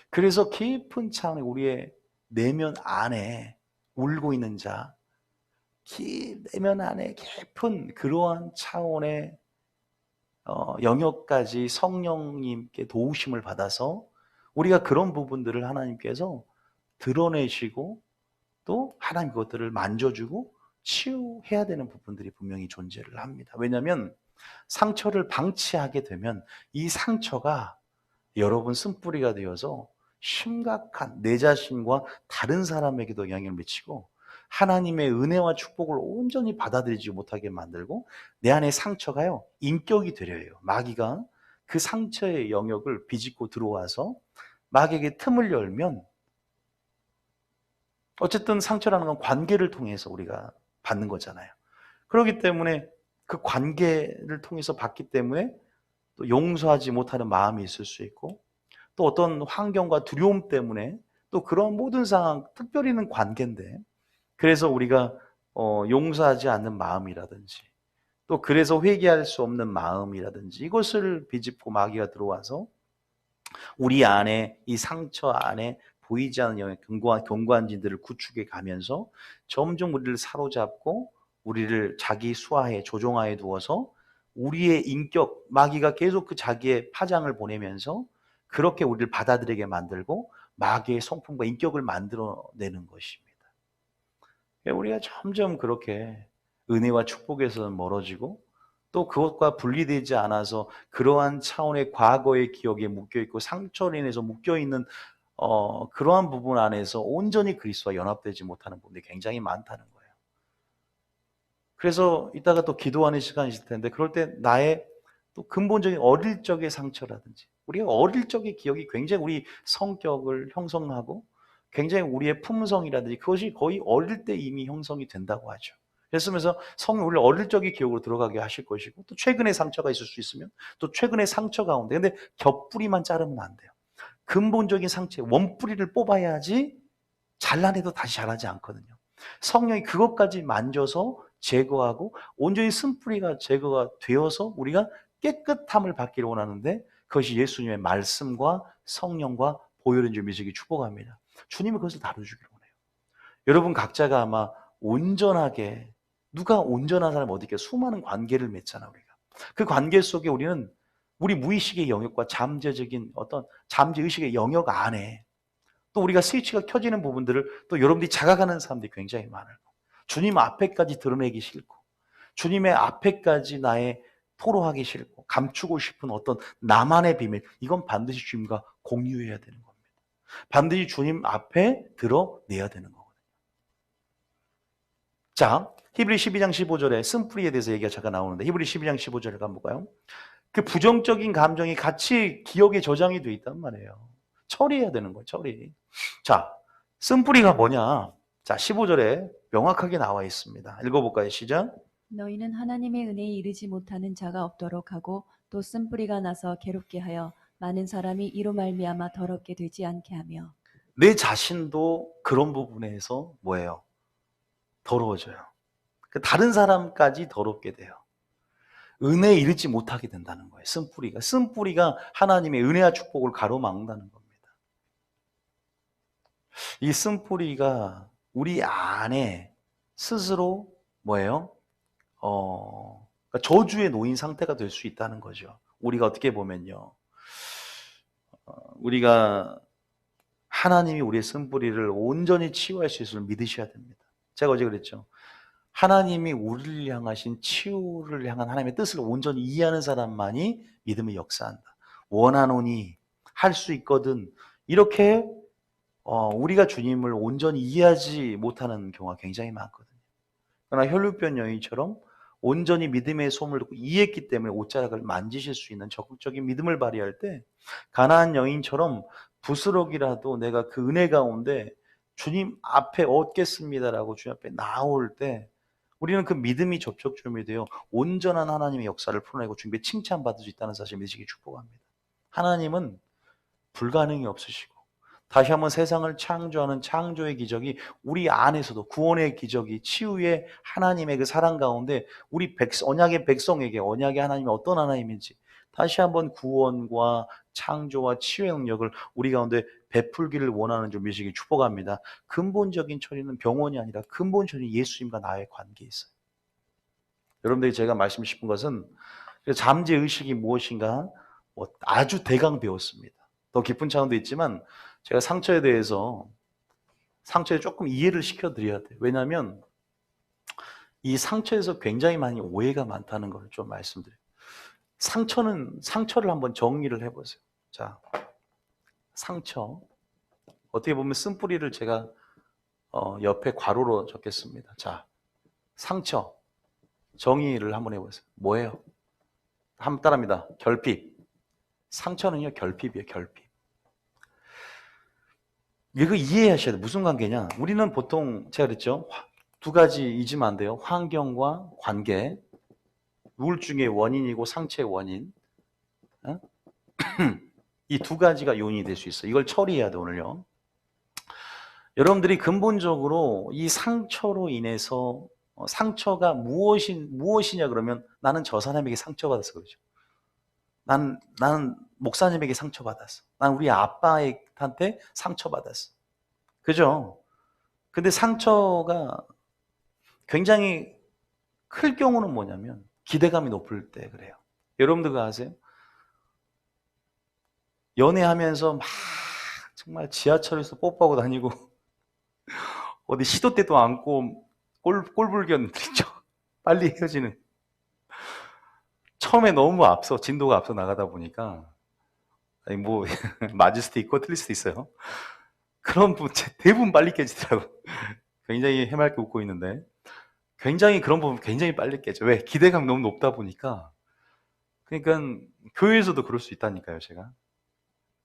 그래서 깊은 차원의 우리의 내면 안에 울고 있는 자, 내면 안에 깊은 그러한 차원의 영역까지 성령님께 도우심을 받아서 우리가 그런 부분들을 하나님께서 드러내시고, 또 하나님 그것들을 만져주고 치유해야 되는 부분들이 분명히 존재를 합니다. 왜냐하면 상처를 방치하게 되면 이 상처가 여러분 쓴뿌리가 되어서 심각한 내 자신과 다른 사람에게도 영향을 미치고, 하나님의 은혜와 축복을 온전히 받아들이지 못하게 만들고, 내 안에 상처가요, 인격이 되려요. 마귀가 그 상처의 영역을 비집고 들어와서 마귀에게 틈을 열면, 어쨌든 상처라는 건 관계를 통해서 우리가 받는 거잖아요. 그렇기 때문에 그 관계를 통해서 받기 때문에 또 용서하지 못하는 마음이 있을 수 있고, 또 어떤 환경과 두려움 때문에 또 그런 모든 상황, 특별히는 관계인데, 그래서 우리가 용서하지 않는 마음이라든지, 또 그래서 회개할 수 없는 마음이라든지, 이것을 비집고 마귀가 들어와서 우리 안에, 이 상처 안에 보이지 않는 영역, 견고한 진들을 구축해 가면서 점점 우리를 사로잡고 우리를 자기 수하에, 조종하에 두어서 우리의 인격, 마귀가 계속 그 자기의 파장을 보내면서 그렇게 우리를 받아들이게 만들고 마귀의 성품과 인격을 만들어내는 것입니다. 우리가 점점 그렇게 은혜와 축복에서 멀어지고, 또 그것과 분리되지 않아서 그러한 차원의 과거의 기억에 묶여있고 상처로 인해서 묶여있는 그러한 부분 안에서 온전히 그리스도와 연합되지 못하는 부분들이 굉장히 많다는 거예요. 그래서 이따가 또 기도하는 시간이 있을 텐데, 그럴 때 나의 또 근본적인 어릴 적의 상처라든지, 우리가 어릴 적의 기억이 굉장히 우리 성격을 형성하고 굉장히 우리의 품성이라든지 그것이 거의 어릴 때 이미 형성이 된다고 하죠. 그래서 성령 우리를 어릴 적의 기억으로 들어가게 하실 것이고, 또 최근의 상처가 있을 수 있으면 또 최근의 상처 가운데, 근데 겹뿌리만 자르면 안 돼요. 근본적인 상처의 원뿌리를 뽑아야지 잘라내도 다시 자라지 않거든요. 성령이 그것까지 만져서 제거하고 온전히 쓴뿌리가 제거가 되어서 우리가 깨끗함을 받기를 원하는데 그것이 예수님의 말씀과 성령과 보혈인 줄 믿으시기 축복합니다. 주님은 그것을 다뤄주기를 원해요. 여러분 각자가 아마 온전하게, 누가 온전한 사람이 어디 있게 수많은 관계를 맺잖아 우리가. 그 관계 속에 우리는 우리 무의식의 영역과 잠재적인 어떤 잠재의식의 영역 안에 또 우리가 스위치가 켜지는 부분들을 또 여러분들이 자각하는 사람들이 굉장히 많아요. 주님 앞에까지 드러내기 싫고 주님의 앞에까지 나의 토로하기 싫고 감추고 싶은 어떤 나만의 비밀, 이건 반드시 주님과 공유해야 되는 겁니다. 반드시 주님 앞에 드러내야 되는 거거든요. 자, 히브리 12장 15절에 쓴뿌리에 대해서 얘기가 잠깐 나오는데 히브리 12장 15절을 한번 볼까요? 그 부정적인 감정이 같이 기억에 저장이 돼 있단 말이에요. 처리해야 되는 거예요, 처리. 자, 쓴뿌리가 뭐냐? 자, 15절에 명확하게 나와 있습니다. 읽어볼까요? 시작. 너희는 하나님의 은혜에 이르지 못하는 자가 없도록 하고 또 쓴뿌리가 나서 괴롭게 하여 많은 사람이 이로 말미암아 더럽게 되지 않게 하며. 내 자신도 그런 부분에서 뭐예요? 더러워져요. 다른 사람까지 더럽게 돼요. 은혜에 이르지 못하게 된다는 거예요. 쓴뿌리가. 쓴뿌리가 하나님의 은혜와 축복을 가로막는다는 겁니다. 이 쓴뿌리가 우리 안에 스스로 뭐예요? 그러니까 저주에 놓인 상태가 될 수 있다는 거죠. 우리가 어떻게 보면요. 우리가 하나님이 우리의 쓴뿌리를 온전히 치유할 수 있음을 믿으셔야 됩니다. 제가 어제 그랬죠. 하나님이 우리를 향하신 치유를 향한 하나님의 뜻을 온전히 이해하는 사람만이 믿음의 역사한다. 원하노니 할 수 있거든. 이렇게 우리가 주님을 온전히 이해하지 못하는 경우가 굉장히 많거든요. 그러나 혈루병 여인처럼 온전히 믿음의 소문을 듣고 이해했기 때문에 옷자락을 만지실 수 있는 적극적인 믿음을 발휘할 때 가나안 여인처럼 부스럭이라도 내가 그 은혜 가운데 주님 앞에 얻겠습니다라고 주님 앞에 나올 때 우리는 그 믿음이 접촉점이 되어 온전한 하나님의 역사를 풀어내고 주님의 칭찬받을 수 있다는 사실을 믿으시기 축복합니다. 하나님은 불가능이 없으시고 다시 한번 세상을 창조하는 창조의 기적이 우리 안에서도 구원의 기적이 치유의 하나님의 그 사랑 가운데 우리 언약의 백성에게 언약의 하나님이 어떤 하나님인지 다시 한번 구원과 창조와 치유의 능력을 우리 가운데 베풀기를 원하는 줄 믿으시기 축복합니다. 근본적인 처리는 병원이 아니라 근본 처리는 예수님과 나의 관계에 있어요. 여러분들이 제가 말씀드리고 싶은 것은 잠재의식이 무엇인가 아주 대강 배웠습니다. 더 깊은 차원도 있지만 제가 상처에 대해서 상처에 조금 이해를 시켜드려야 돼요. 왜냐하면 이 상처에서 굉장히 많이 오해가 많다는 걸 좀 말씀드려요. 상처를 한번 정리를 해보세요. 자, 상처. 어떻게 보면 쓴뿌리를 제가 옆에 괄호로 적겠습니다. 자, 상처. 정의를 한번 해보세요. 뭐예요? 한번 따라합니다. 결핍. 상처는요, 결핍이에요, 결핍. 이거 이해하셔야 돼요. 무슨 관계냐? 우리는 보통 제가 그랬죠. 두 가지 잊으면 안 돼요. 환경과 관계. 우울증의 원인이고 상처의 원인. 이 두 가지가 요인이 될 수 있어요. 이걸 처리해야 돼, 오늘요. 여러분들이 근본적으로 이 상처로 인해서 상처가 무엇이냐 그러면 나는 저 사람에게 상처받아서 그러죠. 나는 목사님에게 상처받았어. 난 우리 아빠한테 상처받았어. 그죠? 근데 상처가 굉장히 클 경우는 뭐냐면 기대감이 높을 때 그래요. 여러분들 그거 아세요? 연애하면서 막 정말 지하철에서 뽀뽀하고 다니고 어디 시도 때도 않고 꼴불견들 있죠. 빨리 헤어지는. 처음에 너무 진도가 앞서 나가다 보니까 아니 뭐 맞을 수도 있고 틀릴 수도 있어요. 그런 분 대부분 빨리 깨지더라고. 굉장히 해맑게 웃고 있는데 굉장히 그런 부분 굉장히 빨리 깨져. 왜? 기대감이 너무 높다 보니까. 그러니까 교회에서도 그럴 수 있다니까요. 제가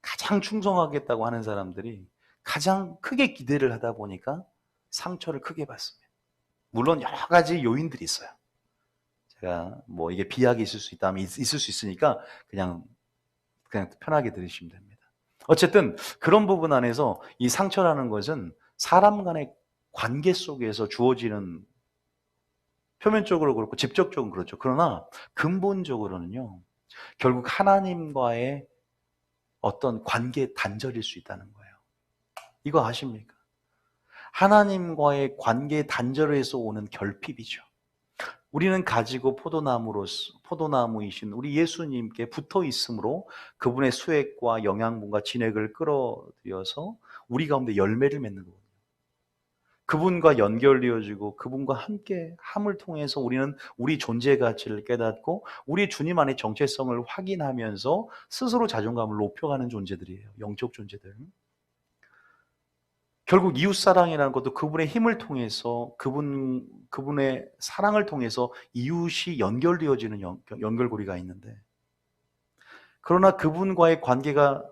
가장 충성하겠다고 하는 사람들이 가장 크게 기대를 하다 보니까 상처를 크게 받습니다. 물론 여러 가지 요인들이 있어요. 제가 뭐 이게 비약이 있을 수 있다면 있을 수 있으니까 그냥 편하게 들으시면 됩니다. 어쨌든 그런 부분 안에서 이 상처라는 것은 사람 간의 관계 속에서 주어지는 표면적으로 그렇고 직접적으로 그렇죠. 그러나 근본적으로는요. 결국 하나님과의 어떤 관계 단절일 수 있다는 거예요. 이거 아십니까? 하나님과의 관계 단절에서 오는 결핍이죠. 우리는 가지고 포도나무이신 우리 예수님께 붙어 있으므로 그분의 수액과 영양분과 진액을 끌어들여서 우리 가운데 열매를 맺는 거거든요. 그분과 연결되어지고 그분과 함께 함을 통해서 우리는 우리 존재 가치를 깨닫고 우리 주님 안의 정체성을 확인하면서 스스로 자존감을 높여가는 존재들이에요. 영적 존재들. 결국 이웃사랑이라는 것도 그분의 힘을 통해서 그분의 사랑을 통해서 이웃이 연결되어지는 연결고리가 있는데, 그러나 그분과의 관계가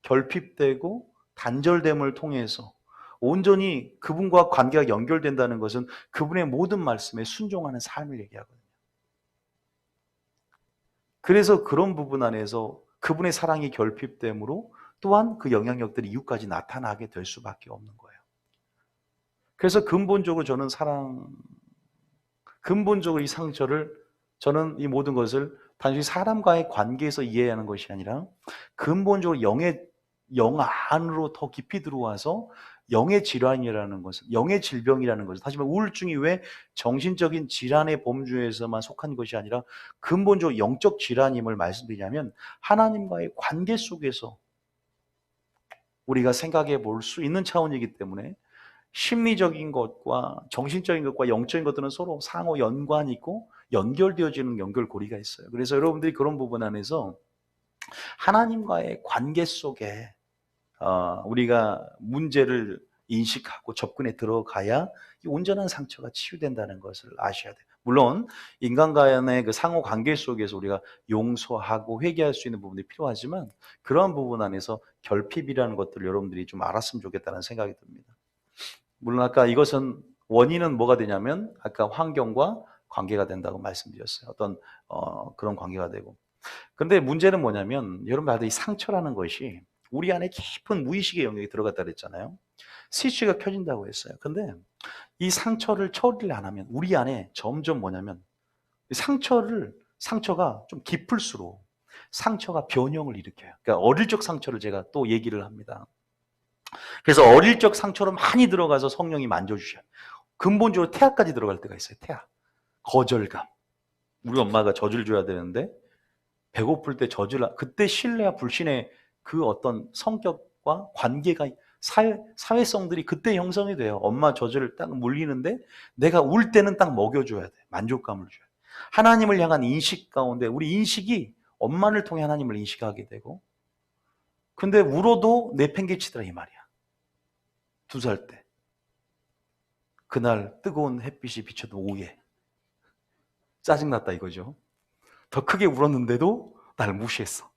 결핍되고 단절됨을 통해서 온전히 그분과 관계가 연결된다는 것은 그분의 모든 말씀에 순종하는 삶을 얘기하거든요. 그래서 그런 부분 안에서 그분의 사랑이 결핍됨으로 또한 그 영향력들이 이웃까지 나타나게 될 수밖에 없는 거예요. 그래서 근본적으로 근본적으로 이 상처를, 저는 이 모든 것을 단순히 사람과의 관계에서 이해하는 것이 아니라 근본적으로 영 안으로 더 깊이 들어와서 영의 질환이라는 것은, 영의 질병이라는 것은, 다시 말해 우울증이 왜 정신적인 질환의 범주에서만 속한 것이 아니라 근본적으로 영적 질환임을 말씀드리냐면, 하나님과의 관계 속에서 우리가 생각해 볼 수 있는 차원이기 때문에 심리적인 것과 정신적인 것과 영적인 것들은 서로 상호 연관이 있고 연결되어지는 연결고리가 있어요. 그래서 여러분들이 그런 부분 안에서 하나님과의 관계 속에 우리가 문제를 인식하고 접근에 들어가야 이 온전한 상처가 치유된다는 것을 아셔야 돼요. 물론 인간 간의 그 상호 관계 속에서 우리가 용서하고 회개할 수 있는 부분이 필요하지만, 그런 부분 안에서 결핍이라는 것들을 여러분들이 좀 알았으면 좋겠다는 생각이 듭니다. 물론 아까 이것은 원인은 뭐가 되냐면 아까 환경과 관계가 된다고 말씀드렸어요. 어떤 그런 관계가 되고. 근데 문제는 뭐냐면, 여러분 다들 이 상처라는 것이 우리 안에 깊은 무의식의 영역에 들어갔다 그랬잖아요. 스위치가 켜진다고 했어요. 근데 이 상처를 처리를 안 하면 우리 안에 점점 뭐냐면, 상처가 좀 깊을수록 상처가 변형을 일으켜요. 그러니까 어릴 적 상처를 제가 또 얘기를 합니다. 그래서 어릴 적 상처로 많이 들어가서 성령이 만져주셔요. 근본적으로 태아까지 들어갈 때가 있어요. 태아. 거절감. 우리 엄마가 젖을 줘야 되는데 배고플 때 그때 신뢰와 불신의 그 어떤 성격과 관계가, 사회성들이 그때 형성이 돼요. 엄마 젖을 딱 물리는데 내가 울 때는 딱 먹여줘야 돼. 만족감을 줘야 돼. 하나님을 향한 인식 가운데 우리 인식이 엄마를 통해 하나님을 인식하게 되고, 근데 울어도 내팽개치더라 이 말이야. 2살 때. 그날 뜨거운 햇빛이 비쳐도 오후에 짜증났다 이거죠. 더 크게 울었는데도 날 무시했어.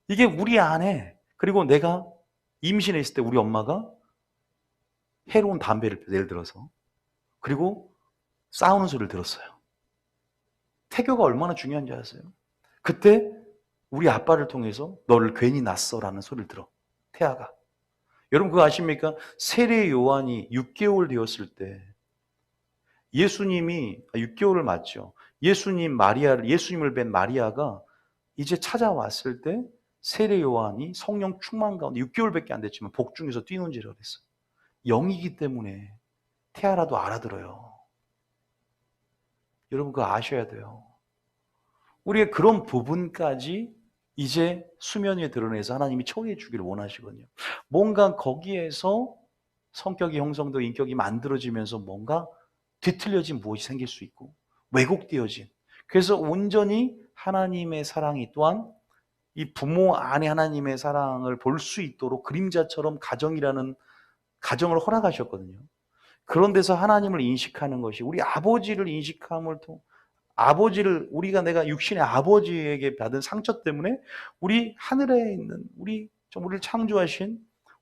이게 우리 안에, 그리고 내가 임신해 있을 때 우리 엄마가 해로운 담배를 예를 들어서, 그리고 싸우는 소리를 들었어요. 태교가 얼마나 중요한지 아세요? 그때 우리 아빠를 통해서 너를 괜히 낳았어라는 소리를 들어. 태아가. 여러분 그거 아십니까? 세례 요한이 6개월 되었을 때 예수님이 6개월을 맞죠. 예수님을 뵌 마리아가 이제 찾아왔을 때 세례 요한이 성령 충만 가운데 6개월밖에 안 됐지만 복중에서 뛰는지라 그랬어요. 영이기 때문에 태아라도 알아들어요. 여러분 그거 아셔야 돼요. 우리가 그런 부분까지 이제 수면 위에 드러내서 하나님이 처리해 주기를 원하시거든요. 뭔가 거기에서 성격이 형성되고 인격이 만들어지면서 뭔가 뒤틀려진 무엇이 생길 수 있고 왜곡되어진, 그래서 온전히 하나님의 사랑이 또한 이 부모 안에 하나님의 사랑을 볼 수 있도록 그림자처럼 가정을 허락하셨거든요. 그런 데서 하나님을 인식하는 것이, 우리 아버지를 인식함을 통해 내가 육신의 아버지에게 받은 상처 때문에 우리 하늘에 있는 우리를 창조하신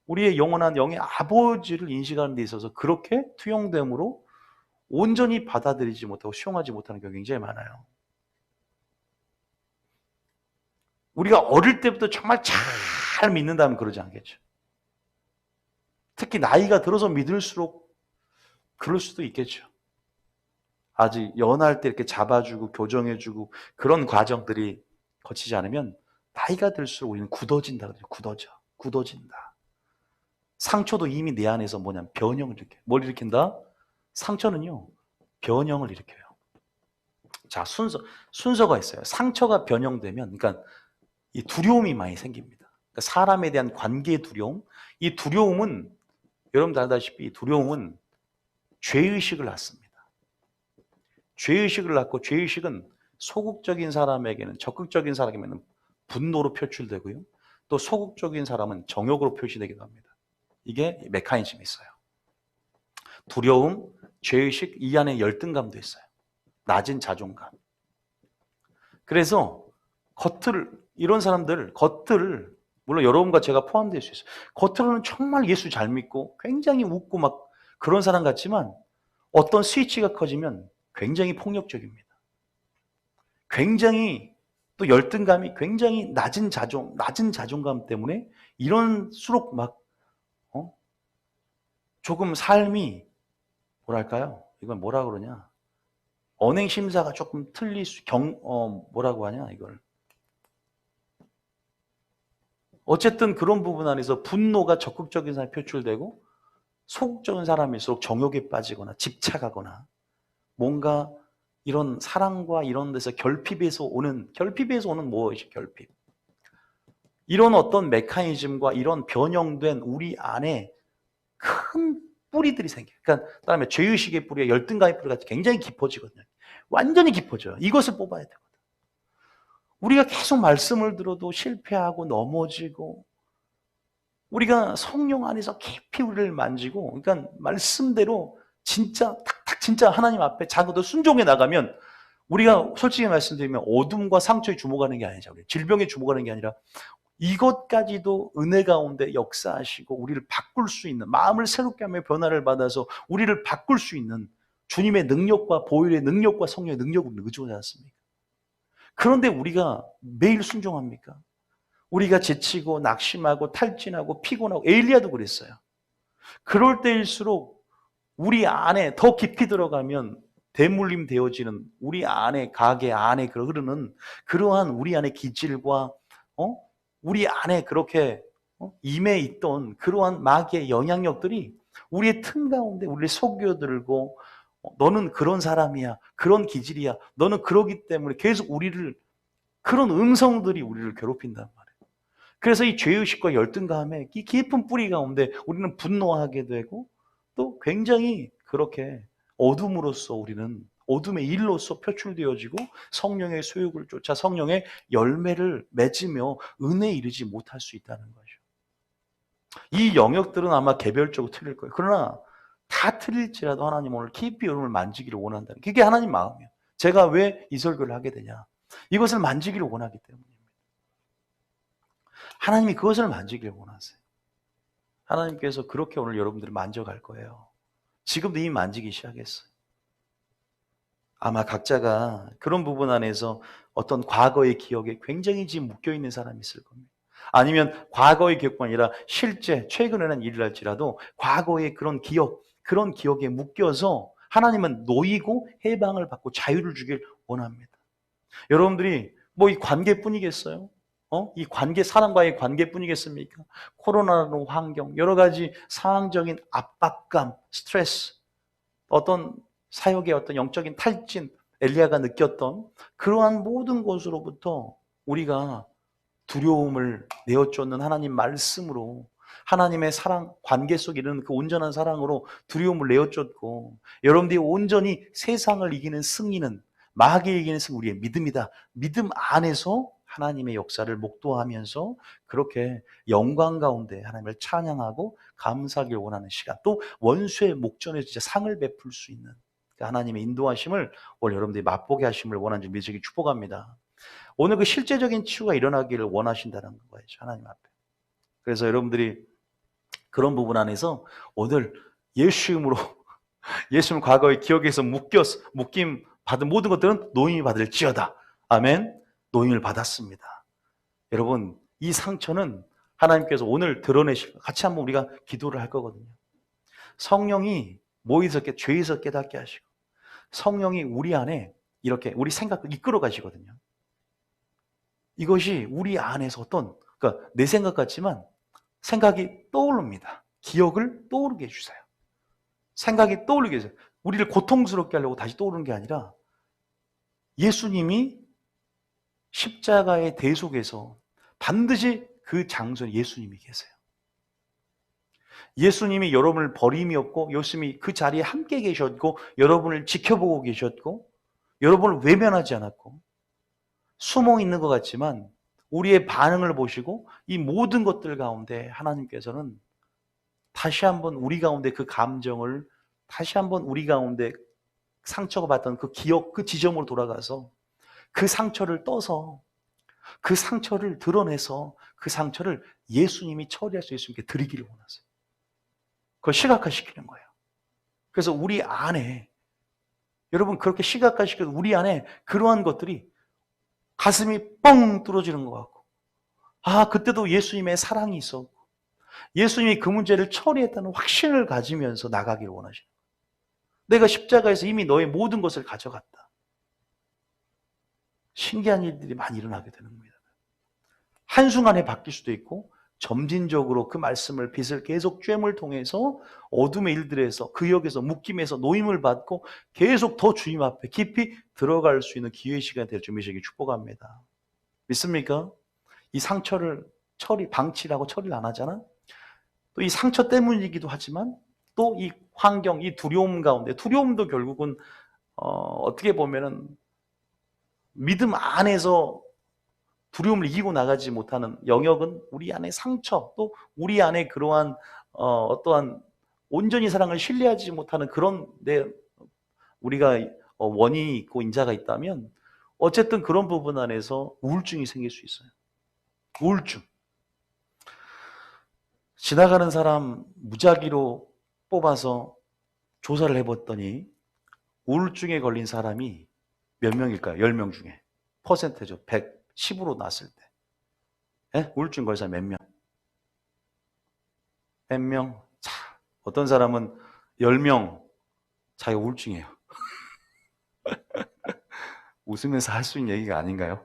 우리의 영원한 영의 아버지를 인식하는 데 있어서 그렇게 투영됨으로 온전히 받아들이지 못하고 수용하지 못하는 경우가 굉장히 많아요. 우리가 어릴 때부터 정말 잘 믿는다면 그러지 않겠죠. 특히 나이가 들어서 믿을수록 그럴 수도 있겠죠. 아직 연할 때 이렇게 잡아주고 교정해주고 그런 과정들이 거치지 않으면 나이가 들수록 우리는 굳어진다 그래요. 굳어진다. 상처도 이미 내 안에서 뭐냐면 변형을 일으켜요. 뭘 일으킨다? 상처는요, 변형을 일으켜요. 자, 순서가 있어요. 상처가 변형되면, 그러니까 이 두려움이 많이 생깁니다. 그러니까 사람에 대한 관계의 두려움, 이 두려움은 여러분들 알다시피 이 두려움은 죄의식을 낳습니다. 죄의식을 낳고 죄의식은 소극적인 사람에게는 적극적인 사람에게는 분노로 표출되고요. 또 소극적인 사람은 정욕으로 표시되기도 합니다. 이게 메커니즘이 있어요. 두려움, 죄의식, 이 안에 열등감도 있어요. 낮은 자존감. 그래서 이런 사람들, 물론 여러분과 제가 포함될 수 있어요. 겉으로는 정말 예수 잘 믿고 굉장히 웃고 막 그런 사람 같지만 어떤 스위치가 커지면 굉장히 폭력적입니다. 굉장히 또 열등감이 굉장히 낮은 자존감 때문에 이런수록 막, 조금 삶이 뭐랄까요? 이건 뭐라 그러냐? 언행 심사가 조금 뭐라고 하냐, 이걸. 어쨌든 그런 부분 안에서 분노가 적극적인 사람이 표출되고 소극적인 사람일수록 정욕에 빠지거나 집착하거나 뭔가 이런 사랑과 이런 데서 결핍에서 오는 무엇이 결핍? 이런 어떤 메커니즘과 이런 변형된 우리 안에 큰 뿌리들이 생겨요. 그러니까 그다음에 죄의식의 뿌리와 열등감의 뿌리가 굉장히 깊어지거든요. 완전히 깊어져요. 이것을 뽑아야 되거든요. 우리가 계속 말씀을 들어도 실패하고 넘어지고 우리가 성령 안에서 깊이 우리를 만지고 그러니까 말씀대로 진짜 탁탁 진짜 하나님 앞에 자기도 순종해 나가면 우리가 솔직히 말씀드리면 어둠과 상처에 주목하는 게 아니죠. 질병에 주목하는 게 아니라 이것까지도 은혜 가운데 역사하시고 우리를 바꿀 수 있는 마음을 새롭게 하며 변화를 받아서 우리를 바꿀 수 있는 주님의 능력과 보혈의 능력과 성령의 능력을 의존하지 않습니까? 그런데 우리가 매일 순종합니까? 우리가 지치고 낙심하고 탈진하고 피곤하고 에일리야도 그랬어요. 그럴 때일수록 우리 안에 더 깊이 들어가면 대물림 되어지는 우리 안에 가게 안에 흐르는 그러한 우리 안에 기질과 우리 안에 그렇게 임해 있던 그러한 마귀의 영향력들이 우리의 틈 가운데 우리를 속여들고 너는 그런 사람이야, 그런 기질이야, 너는 그러기 때문에 계속 그런 음성들이 우리를 괴롭힌단 말이에요. 그래서 이 죄의식과 열등감의 이 깊은 뿌리 가운데 우리는 분노하게 되고 또 굉장히 그렇게 어둠으로써 우리는 어둠의 일로서 표출되어지고 성령의 소욕을 쫓아 성령의 열매를 맺으며 은혜에 이르지 못할 수 있다는 거죠. 이 영역들은 아마 개별적으로 틀릴 거예요. 그러나 다 틀릴지라도 하나님 오늘 깊이 여러분을 만지기를 원한다는 그게 하나님 마음이에요. 제가 왜 이 설교를 하게 되냐? 이것을 만지기를 원하기 때문입니다. 하나님이 그것을 만지기를 원하세요. 하나님께서 그렇게 오늘 여러분들을 만져갈 거예요. 지금도 이미 만지기 시작했어요. 아마 각자가 그런 부분 안에서 어떤 과거의 기억에 굉장히 지금 묶여있는 사람이 있을 겁니다. 아니면 과거의 기억뿐 아니라 실제 최근에 난 일이랄지라도 과거의 그런 기억에 묶여서 하나님은 놓이고 해방을 받고 자유를 주길 원합니다. 여러분들이 뭐 이 관계뿐이겠어요? 이 사람과의 관계뿐이겠습니까? 코로나로 환경, 여러 가지 상황적인 압박감, 스트레스, 어떤 사역의 어떤 영적인 탈진, 엘리야가 느꼈던 그러한 모든 것으로부터 우리가 두려움을 내어쫓는 하나님 말씀으로 하나님의 사랑, 관계 속에 이르는 그 온전한 사랑으로 두려움을 내어쫓고 여러분들이 온전히 세상을 이기는 승리는 마귀를 이기는 승리 우리의 믿음이다. 믿음 안에서 하나님의 역사를 목도하면서 그렇게 영광 가운데 하나님을 찬양하고 감사하길 원하는 시간 또 원수의 목전에서 진짜 상을 베풀 수 있는 하나님의 인도하심을 오늘 여러분들이 맛보게 하심을 원하는 줄 믿으시기 축복합니다. 오늘 그 실제적인 치유가 일어나기를 원하신다는 거예요. 하나님 앞에. 그래서 여러분들이 그런 부분 안에서 오늘 예수 이름으로 예수님 과거의 기억에서 묶임 받은 모든 것들은 노임이 받을지어다. 아멘. 노임을 받았습니다. 여러분 이 상처는 하나님께서 오늘 드러내실 같이 한번 우리가 기도를 할 거거든요. 성령이 죄에서 깨닫게 하시고 성령이 우리 안에 이렇게 우리 생각을 이끌어 가시거든요. 이것이 우리 안에서 그러니까 내 생각 같지만 생각이 떠오릅니다. 기억을 떠오르게 해주세요. 생각이 떠오르게 해주세요. 우리를 고통스럽게 하려고 다시 떠오르는 게 아니라 예수님이 십자가의 대속에서 반드시 그 장소에 예수님이 계세요. 예수님이 여러분을 버림이 없고 예수님이 그 자리에 함께 계셨고 여러분을 지켜보고 계셨고 여러분을 외면하지 않았고 숨어 있는 것 같지만 우리의 반응을 보시고 이 모든 것들 가운데 하나님께서는 다시 한번 우리 가운데 그 감정을 다시 한번 우리 가운데 상처가 받던 그 기억, 그 지점으로 돌아가서 그 상처를 떠서 그 상처를 드러내서 그 상처를 예수님이 처리할 수 있으면 드리기를 원하세요. 그걸 시각화시키는 거예요. 그래서 우리 안에 여러분 그렇게 시각화시켜서 우리 안에 그러한 것들이 가슴이 뻥 뚫어지는 것 같고 그때도 예수님의 사랑이 있었고 예수님이 그 문제를 처리했다는 확신을 가지면서 나가기를 원하시는 거예요. 내가 십자가에서 이미 너의 모든 것을 가져갔다. 신기한 일들이 많이 일어나게 되는 겁니다. 한순간에 바뀔 수도 있고 점진적으로 그 말씀을 빛을 계속 쬐물 통해서 어둠의 일들에서 그 역에서 묶임에서 노임을 받고 계속 더 주님 앞에 깊이 들어갈 수 있는 기회의 시간이 될 준비시기 축복합니다. 믿습니까? 이 상처를 방치라고 처리를 안 하잖아. 또 이 상처 때문이기도 하지만 또 이 환경, 이 두려움 가운데 두려움도 결국은 어떻게 보면은 믿음 안에서 두려움을 이기고 나가지 못하는 영역은 우리 안에 상처, 또 우리 안에 그러한 어떠한 온전히 사랑을 신뢰하지 못하는 그런 우리가 원인이 있고 인자가 있다면 어쨌든 그런 부분 안에서 우울증이 생길 수 있어요. 우울증. 지나가는 사람 무작위로 뽑아서 조사를 해봤더니 우울증에 걸린 사람이 몇 명일까요? 10명 중에. 퍼센테이지 110으로 났을 때. 예? 우울증 걸린 사람 몇 명? 몇 명? 자, 어떤 사람은 10명 자기가 우울증이에요. 웃으면서 할 수 있는 얘기가 아닌가요?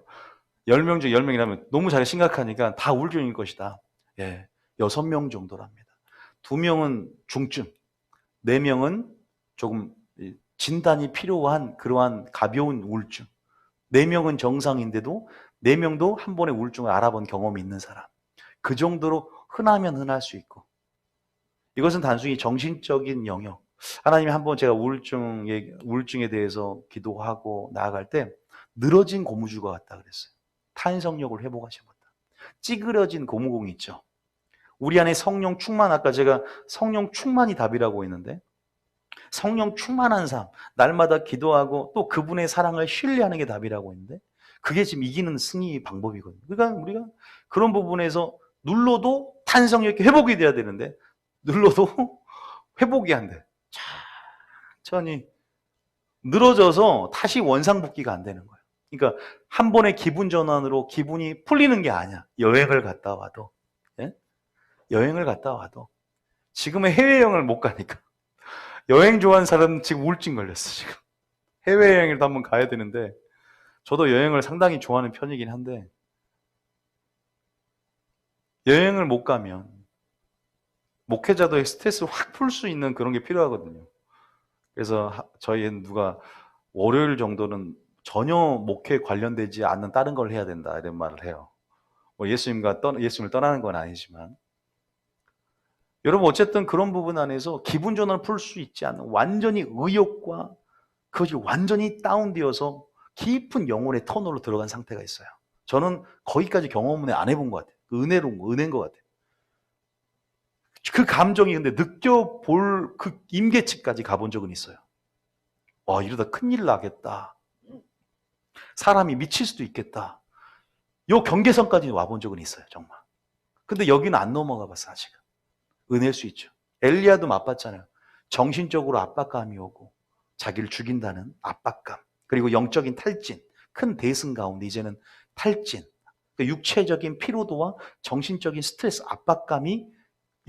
10명 중에 10명이라면 너무 자기가 심각하니까 다 우울증일 것이다. 예, 6명 정도랍니다. 2명은 중증, 4명은 조금 진단이 필요한 그러한 가벼운 우울증, 4명은 정상인데도 4명도 한 번의 우울증을 알아본 경험이 있는 사람. 그 정도로 흔하면 흔할 수 있고, 이것은 단순히 정신적인 영역. 하나님이 한번 제가 우울증에 대해서 기도하고 나아갈 때 늘어진 고무줄과 같다 그랬어요. 탄성력을 회복하지 못한. 찌그러진 고무공이 있죠. 우리 안에 성령 충만, 아까 제가 성령 충만이 답이라고 했는데 성령 충만한 삶, 날마다 기도하고 또 그분의 사랑을 신뢰하는 게 답이라고 했는데 그게 지금 이기는 승리 방법이거든요. 그러니까 우리가 그런 부분에서 눌러도 탄성력 있게 회복이 돼야 되는데 눌러도 회복이 안 돼. 천천히 늘어져서 다시 원상복귀가 안 되는 거예요. 그러니까 한 번의 기분 전환으로 기분이 풀리는 게 아니야. 여행을 갔다 와도, 예? 여행을 갔다 와도 지금은 해외여행을 못 가니까 여행 좋아하는 사람은 지금 우울증 걸렸어. 지금 해외여행을 한번 가야 되는데 저도 여행을 상당히 좋아하는 편이긴 한데 여행을 못 가면 목회자도 스트레스를 확 풀 수 있는 그런 게 필요하거든요. 그래서 저희는 누가 월요일 정도는 전혀 목회 관련되지 않는 다른 걸 해야 된다 이런 말을 해요. 뭐 예수님을 떠나는 건 아니지만 여러분 어쨌든 그런 부분 안에서 기분 전환을 풀 수 있지 않는 완전히 의욕과 그것이 완전히 다운되어서 깊은 영혼의 터널로 들어간 상태가 있어요. 저는 거기까지 경험을 안 해본 것 같아요. 은혜인 것 같아요. 그 감정이 근데 느껴볼 그 임계치까지 가본 적은 있어요. 와, 이러다 큰일 나겠다. 사람이 미칠 수도 있겠다. 요 경계선까지 와본 적은 있어요, 정말. 근데 여기는 안 넘어가 봤어, 아직은. 은혜일 수 있죠. 엘리야도 맛봤잖아요. 정신적으로 압박감이 오고 자기를 죽인다는 압박감, 그리고 영적인 탈진, 큰 대승 가운데 이제는 탈진, 육체적인 피로도와 정신적인 스트레스, 압박감이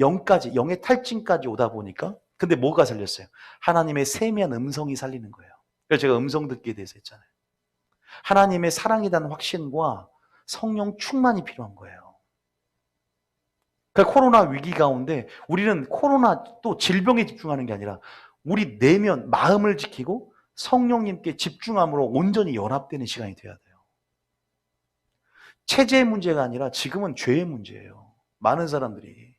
영의 탈진까지 오다 보니까 근데 뭐가 살렸어요? 하나님의 세미한 음성이 살리는 거예요. 그래서 제가 음성 듣기에 대해서 했잖아요. 하나님의 사랑이라는 확신과 성령 충만이 필요한 거예요. 그러니까 코로나 위기 가운데 우리는 코로나 또 질병에 집중하는 게 아니라 우리 내면 마음을 지키고 성령님께 집중함으로 온전히 연합되는 시간이 돼야 돼요. 체제의 문제가 아니라 지금은 죄의 문제예요. 많은 사람들이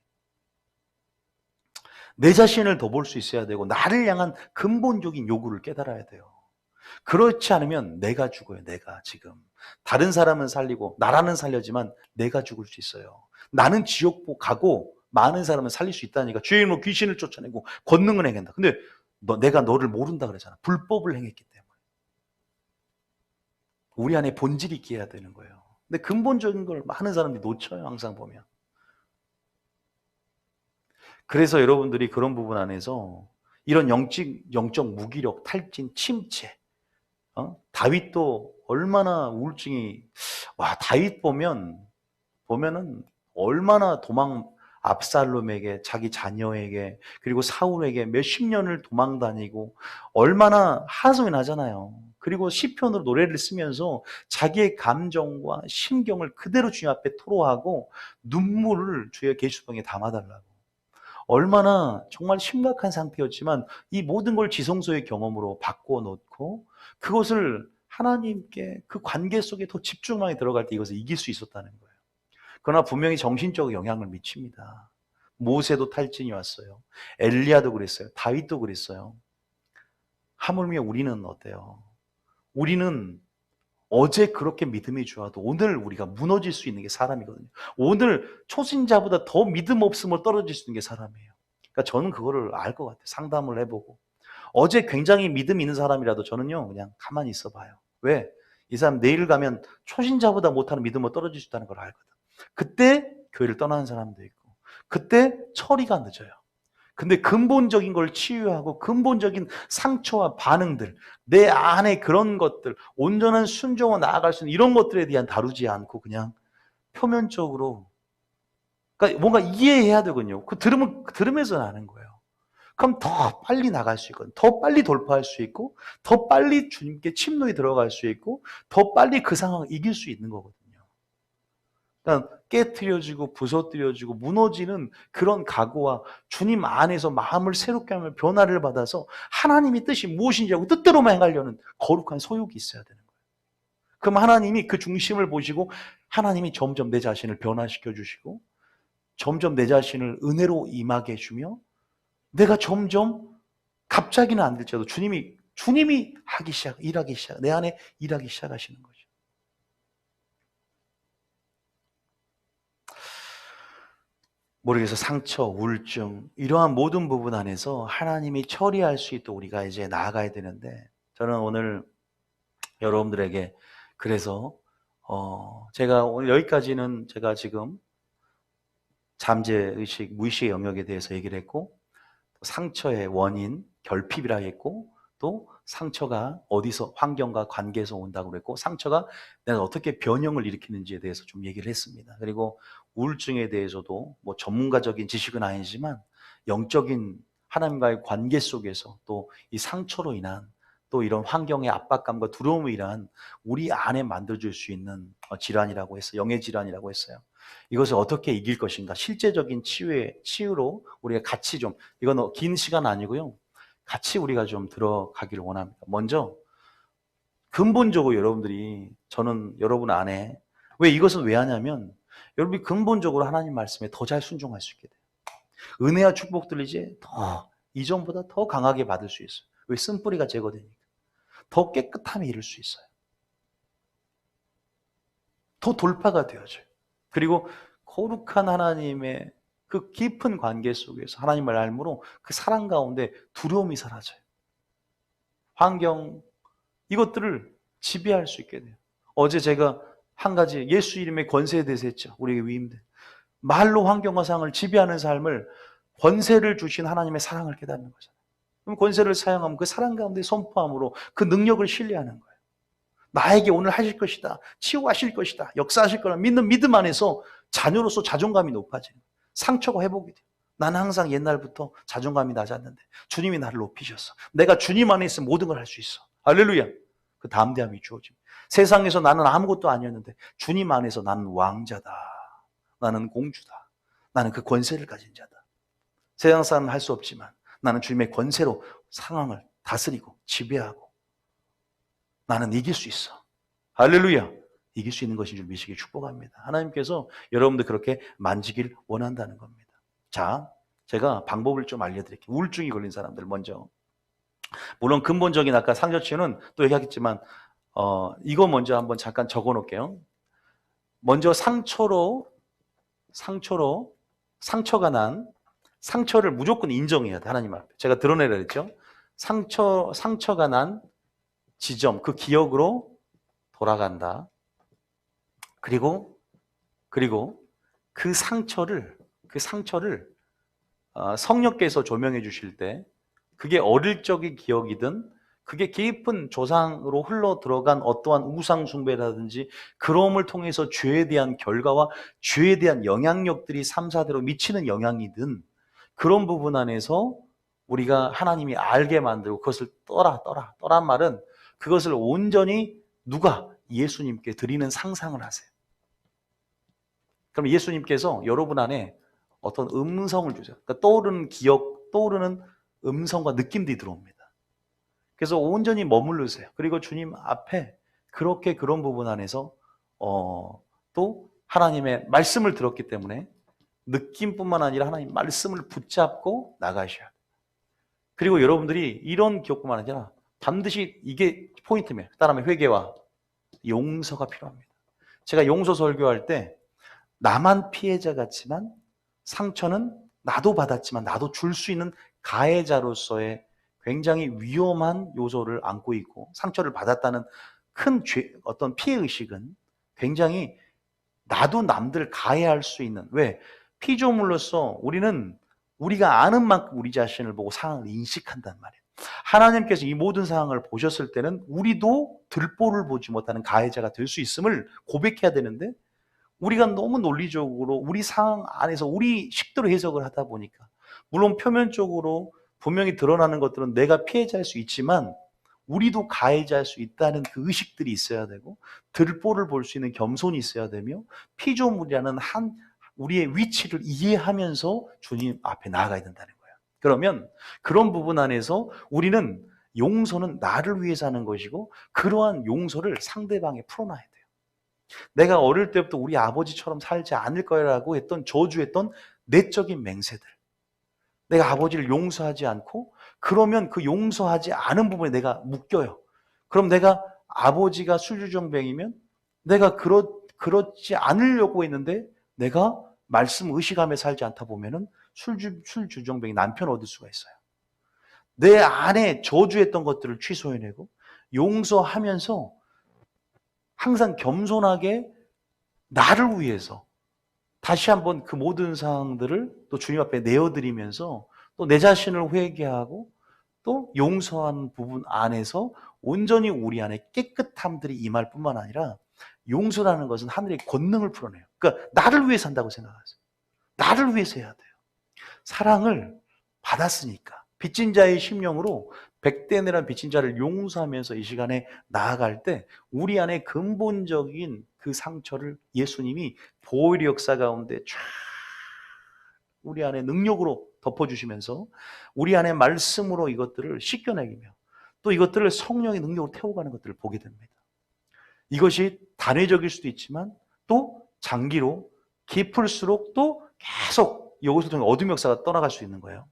내 자신을 더 볼 수 있어야 되고 나를 향한 근본적인 요구를 깨달아야 돼요. 그렇지 않으면 내가 죽어요. 내가 지금 다른 사람은 살리고 나라는 살려지만 내가 죽을 수 있어요. 나는 지옥 가고 많은 사람은 살릴 수 있다니까. 주의 이름으로 귀신을 쫓아내고 권능을 행한다. 근데 내가 너를 모른다 그러잖아. 불법을 행했기 때문에. 우리 안에 본질이 있게 되는 거예요. 근데 근본적인 걸 많은 사람들이 놓쳐요. 항상 보면. 그래서 여러분들이 그런 부분 안에서 이런 영적 무기력, 탈진, 침체, 다윗도 얼마나 우울증이, 다윗 보면은 얼마나 압살롬에게, 자기 자녀에게, 그리고 사울에게 몇십 년을 도망 다니고 얼마나 하소연 하잖아요. 그리고 시편으로 노래를 쓰면서 자기의 감정과 심경을 그대로 주님 앞에 토로하고 눈물을 주의 계시방에 담아달라고. 얼마나 정말 심각한 상태였지만 이 모든 걸 지성소의 경험으로 바꿔놓고 그것을 하나님께 그 관계 속에 더 집중하게 들어갈 때 이것을 이길 수 있었다는 거예요. 그러나 분명히 정신적 영향을 미칩니다. 모세도 탈진이 왔어요. 엘리야도 그랬어요. 다윗도 그랬어요. 하물며 우리는 어때요? 우리는 어제 그렇게 믿음이 좋아도 오늘 우리가 무너질 수 있는 게 사람이거든요. 오늘 초신자보다 더 믿음 없음을 떨어질 수 있는 게 사람이에요. 그러니까 저는 그거를 알 것 같아요. 상담을 해보고. 어제 굉장히 믿음 있는 사람이라도 저는요, 그냥 가만히 있어 봐요. 왜? 이 사람 내일 가면 초신자보다 못하는 믿음으로 떨어질 수 있다는 걸 알거든. 그때 교회를 떠나는 사람도 있고, 그때 처리가 늦어요. 근데 근본적인 걸 치유하고 근본적인 상처와 반응들, 내 안에 그런 것들, 온전한 순종으로 나아갈 수 있는 이런 것들에 대한 다루지 않고 그냥 표면적으로, 그러니까 뭔가 이해해야 되거든요. 들으면서 아는 거예요. 그럼 더 빨리 나갈 수 있거든요. 더 빨리 돌파할 수 있고, 더 빨리 주님께 침노에 들어갈 수 있고, 더 빨리 그 상황을 이길 수 있는 거거든요. 그러니까 깨트려지고 부서뜨려지고 무너지는 그런 각오와 주님 안에서 마음을 새롭게 하며 변화를 받아서 하나님의 뜻이 무엇인지 알고 뜻대로만 행하려는 거룩한 소욕이 있어야 되는 거예요. 그럼 하나님이 그 중심을 보시고 하나님이 점점 내 자신을 변화시켜 주시고 점점 내 자신을 은혜로 임하게 해주며 내가 점점 갑자기는 안 될지라도 주님이 일하기 시작, 내 안에 일하기 시작하시는 거죠. 모르겠어. 상처, 우울증 이러한 모든 부분 안에서 하나님이 처리할 수 있도록 우리가 이제 나아가야 되는데 저는 오늘 여러분들에게 그래서 제가 오늘 여기까지는 제가 지금 잠재의식, 무의식의 영역에 대해서 얘기를 했고 상처의 원인, 결핍이라 했고 또 상처가 어디서 환경과 관계에서 온다고 그랬고 상처가 내가 어떻게 변형을 일으키는지에 대해서 좀 얘기를 했습니다. 그리고 우울증에 대해서도 뭐 전문가적인 지식은 아니지만 영적인 하나님과의 관계 속에서 또 이 상처로 인한 또 이런 환경의 압박감과 두려움으로 인한 우리 안에 만들어질 수 있는 질환이라고 했어요. 영의 질환이라고 했어요. 이것을 어떻게 이길 것인가? 실제적인 치유로 우리가 같이 좀, 이건 긴 시간 아니고요. 같이 우리가 좀 들어가기를 원합니다. 먼저 근본적으로 여러분들이 저는 여러분 안에 왜 이것은 왜 하냐면 여러분이 근본적으로 하나님 말씀에 더 잘 순종할 수 있게 돼요. 은혜와 축복들 이제 더 이전보다 더 강하게 받을 수 있어요. 왜? 쓴뿌리가 제거되니까. 더 깨끗함에 이를 수 있어요. 더 돌파가 되어져요. 그리고 거룩한 하나님의 그 깊은 관계 속에서 하나님을 알므로 그 사랑 가운데 두려움이 사라져요. 환경 이것들을 지배할 수 있게 돼요. 어제 제가 한 가지 예수 이름의 권세에 대해서 했죠. 우리에게 위임된 말로 환경과 상황을 지배하는 삶을 권세를 주신 하나님의 사랑을 깨닫는 거잖아요. 그럼 권세를 사용하면 그 사랑 가운데 선포함으로 그 능력을 신뢰하는 거예요. 나에게 오늘 하실 것이다. 치유하실 것이다. 역사하실 거라 믿는 믿음 안에서 자녀로서 자존감이 높아지는 거예요. 상처가 회복이 돼요. 나는 항상 옛날부터 자존감이 낮았는데 주님이 나를 높이셨어. 내가 주님 안에 있으면 모든 걸 할 수 있어. 할렐루야. 그 담대함이 주어집니다. 세상에서 나는 아무것도 아니었는데 주님 안에서 나는 왕자다. 나는 공주다. 나는 그 권세를 가진 자다. 세상 사람은 할 수 없지만 나는 주님의 권세로 상황을 다스리고 지배하고 나는 이길 수 있어. 할렐루야. 이길 수 있는 것인 줄 믿으시길 축복합니다. 하나님께서 여러분들 그렇게 만지길 원한다는 겁니다. 자, 제가 방법을 좀 알려드릴게요. 우울증이 걸린 사람들 먼저. 물론 근본적인 아까 상처치유는 또 얘기하겠지만 이거 먼저 한번 잠깐 적어 놓을게요. 먼저 상처가 난 상처를 무조건 인정해야 돼. 하나님 앞에. 제가 드러내라 그랬죠. 상처가 난 지점, 그 기억으로 돌아간다. 그리고 그 상처를 성령께서 조명해 주실 때 그게 어릴 적의 기억이든 그게 깊은 조상으로 흘러 들어간 어떠한 우상 숭배라든지 그럼을 통해서 죄에 대한 결과와 죄에 대한 영향력들이 3, 4대로 미치는 영향이든 그런 부분 안에서 우리가 하나님이 알게 만들고 그것을 떠란 말은 그것을 온전히 누가? 예수님께 드리는 상상을 하세요. 그럼 예수님께서 여러분 안에 어떤 음성을 주세요. 그러니까 떠오르는 기억, 떠오르는 음성과 느낌들이 들어옵니다. 그래서 온전히 머무르세요. 그리고 주님 앞에 그렇게 그런 부분 안에서 또 하나님의 말씀을 들었기 때문에 느낌뿐만 아니라 하나님 말씀을 붙잡고 나가셔야 돼요. 그리고 여러분들이 이런 기억뿐만 아니라 반드시 이게 포인트입니다. 그다음에 회개와 용서가 필요합니다. 제가 용서 설교할 때 나만 피해자 같지만 상처는 나도 받았지만 나도 줄 수 있는 가해자로서의 굉장히 위험한 요소를 안고 있고 상처를 받았다는 큰 어떤 피해의식은 굉장히 나도 남들 가해할 수 있는 왜? 피조물로서 우리는 우리가 아는 만큼 우리 자신을 보고 상황을 인식한단 말이에요. 하나님께서 이 모든 상황을 보셨을 때는 우리도 들보를 보지 못하는 가해자가 될 수 있음을 고백해야 되는데 우리가 너무 논리적으로 우리 상황 안에서 우리 식대로 해석을 하다 보니까 물론 표면적으로 분명히 드러나는 것들은 내가 피해자일 수 있지만 우리도 가해자일 수 있다는 그 의식들이 있어야 되고 들보를 볼 수 있는 겸손이 있어야 되며 피조물이라는 우리의 위치를 이해하면서 주님 앞에 나아가야 된다는 거예요. 그러면 그런 부분 안에서 우리는 용서는 나를 위해서 하는 것이고 그러한 용서를 상대방에 풀어놔야 돼요. 내가 어릴 때부터 우리 아버지처럼 살지 않을 거라고 했던 저주했던 내적인 맹세들. 내가 아버지를 용서하지 않고 그러면 그 용서하지 않은 부분에 내가 묶여요. 그럼 내가 아버지가 술주정뱅이면 내가 그렇지 않으려고 했는데 내가 말씀 의식하며 살지 않다 보면은 술주정뱅이 남편 얻을 수가 있어요. 내 안에 저주했던 것들을 취소해내고 용서하면서 항상 겸손하게 나를 위해서 다시 한번 그 모든 상황들을 또 주님 앞에 내어드리면서 또 내 자신을 회개하고 또 용서하는 부분 안에서 온전히 우리 안에 깨끗함들이 임할 뿐만 아니라 용서라는 것은 하늘의 권능을 풀어내요. 그러니까 나를 위해서 한다고 생각하세요. 나를 위해서 해야 돼요. 사랑을 받았으니까 빚진 자의 심령으로 백대내란 빚진 자를 용서하면서 이 시간에 나아갈 때 우리 안에 근본적인 그 상처를 예수님이 보혈의 역사 가운데 쫙 우리 안에 능력으로 덮어주시면서 우리 안에 말씀으로 이것들을 씻겨내기며 또 이것들을 성령의 능력으로 태워가는 것들을 보게 됩니다. 이것이 단회적일 수도 있지만 또 장기로 깊을수록 또 계속 이것을 통해 어둠 역사가 떠나갈 수 있는 거예요.